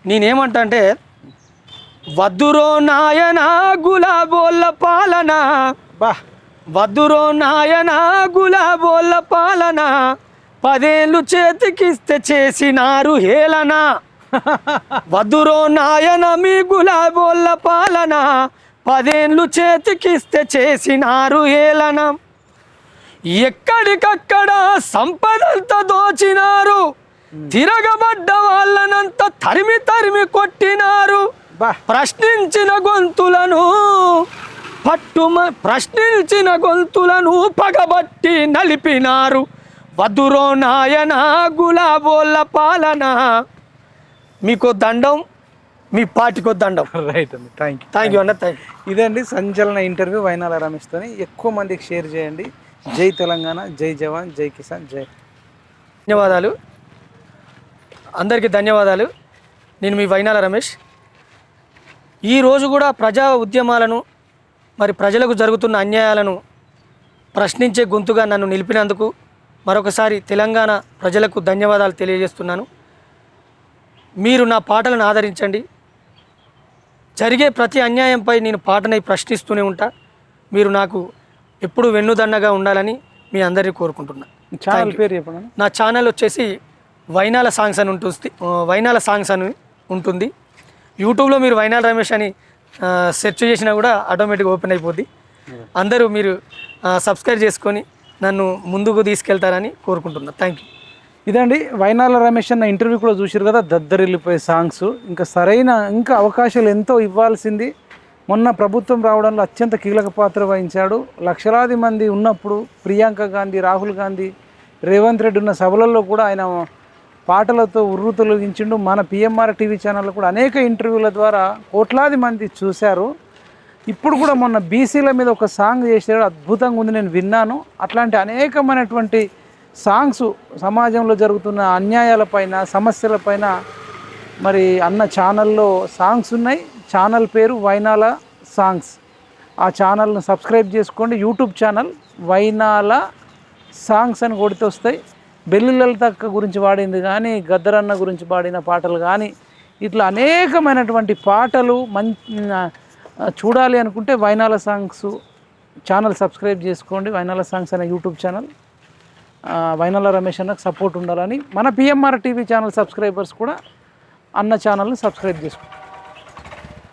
నేనేమంటా అంటే, వద్దురో నాయనా గులాబోళ్ళ పాలన, వద్దురో నాయనా గులాబోళ్ళ పాలన, 10 ఏళ్ళు చేతికిస్తే చేసినారు హేళన. వద్దురో నాయన మీ గులాబోళ్ళ పాలన, 10 ఏళ్ళు చేతికిస్తే చేసినారు హేళన. ఎక్కడికక్కడ సంపదంతా దోచినారు, తిరగబడ్డ వాళ్ళనంతా తరిమి కొట్టినారు. ప్రశ్నించిన గొంతులను పగబట్టి నలిపినారు. వద్దురో నాయన గులాబోళ్ళ పాలన. మీకో దండం, మీ పార్టీకో దండం. రైట్ అండి, థ్యాంక్ యూ అన్న. ఇదండి సంచలన ఇంటర్వ్యూ వైనాల రమేష్తోని. ఎక్కువ మందికి షేర్ చేయండి. జై తెలంగాణ, జై జవాన్, జై కిసాన్, జై. ధన్యవాదాలు అందరికీ, ధన్యవాదాలు. నేను మీ వైనాల రమేష్. ఈరోజు కూడా ప్రజా ఉద్యమాలను, మరి ప్రజలకు జరుగుతున్న అన్యాయాలను ప్రశ్నించే గొంతుగా నన్ను నిలిపినందుకు మరొకసారి తెలంగాణ ప్రజలకు ధన్యవాదాలు తెలియజేస్తున్నాను. మీరు నా పాటలను ఆదరించండి. జరిగే ప్రతి అన్యాయంపై నేను పాటనై ప్రశ్నిస్తూనే ఉంటా. మీరు నాకు ఎప్పుడు వెన్నుదన్నగా ఉండాలని మీ అందరినీ కోరుకుంటున్నా. ఛానల్ పేరు చెప్పండి. నా ఛానల్ వచ్చేసి వైనాల సాంగ్స్ అని ఉంటుంది. యూట్యూబ్లో మీరు వైనాల రమేష్ అని సెర్చ్ చేసినా కూడా ఆటోమేటిక్గా ఓపెన్ అయిపోద్ది. అందరూ మీరు సబ్స్క్రైబ్ చేసుకొని నన్ను ముందుకు తీసుకెళ్తారని కోరుకుంటున్నా. Thank you. ఇదండి వైనాల రమేష్ అన్న ఇంటర్వ్యూ కూడా చూసారు కదా. దద్దరిల్లిపోయే సాంగ్స్. ఇంకా అవకాశాలు ఎంతో ఇవ్వాల్సింది. మొన్న ప్రభుత్వం రావడంలో అత్యంత కీలక పాత్ర వహించాడు. లక్షలాది మంది ఉన్నప్పుడు ప్రియాంక గాంధీ, రాహుల్ గాంధీ, రేవంత్ రెడ్డి ఉన్న సభలలో కూడా ఆయన పాటలతో ఉర్రు తొలగించిండు. మన పిఎంఆర్ టీవీ ఛానల్లో కూడా అనేక ఇంటర్వ్యూల ద్వారా కోట్లాది మంది చూశారు. ఇప్పుడు కూడా మొన్న బీసీల మీద ఒక సాంగ్ చేశాడు, అద్భుతంగా ఉంది, నేను విన్నాను. అట్లాంటి అనేకమైనటువంటి సాంగ్స్ సమాజంలో జరుగుతున్న అన్యాయాలపైన, సమస్యలపైన మరి అన్న ఛానల్లో సాంగ్స్ ఉన్నాయి. ఛానల్ పేరు వైనాల సాంగ్స్. ఆ ఛానల్ను సబ్స్క్రైబ్ చేసుకోండి. యూట్యూబ్ ఛానల్ వైనాల సాంగ్స్ అని కొడితే వస్తాయి. బెల్లి లలితక్క గురించి పాడింది కానీ, గద్దరన్న గురించి పాడిన పాటలు కానీ, ఇట్లా అనేకమైనటువంటి పాటలు చూడాలి అనుకుంటే వైనాల సాంగ్స్ ఛానల్ సబ్స్క్రైబ్ చేసుకోండి. వైనాల సాంగ్స్ అనే యూట్యూబ్ ఛానల్. వైనాల రమేష్ అన్నకు సపోర్ట్ ఉండాలని మన పిఎంఆర్ టీవీ ఛానల్ సబ్స్క్రైబర్స్ కూడా అన్న ఛానల్ని సబ్స్క్రైబ్ చేసుకోండి.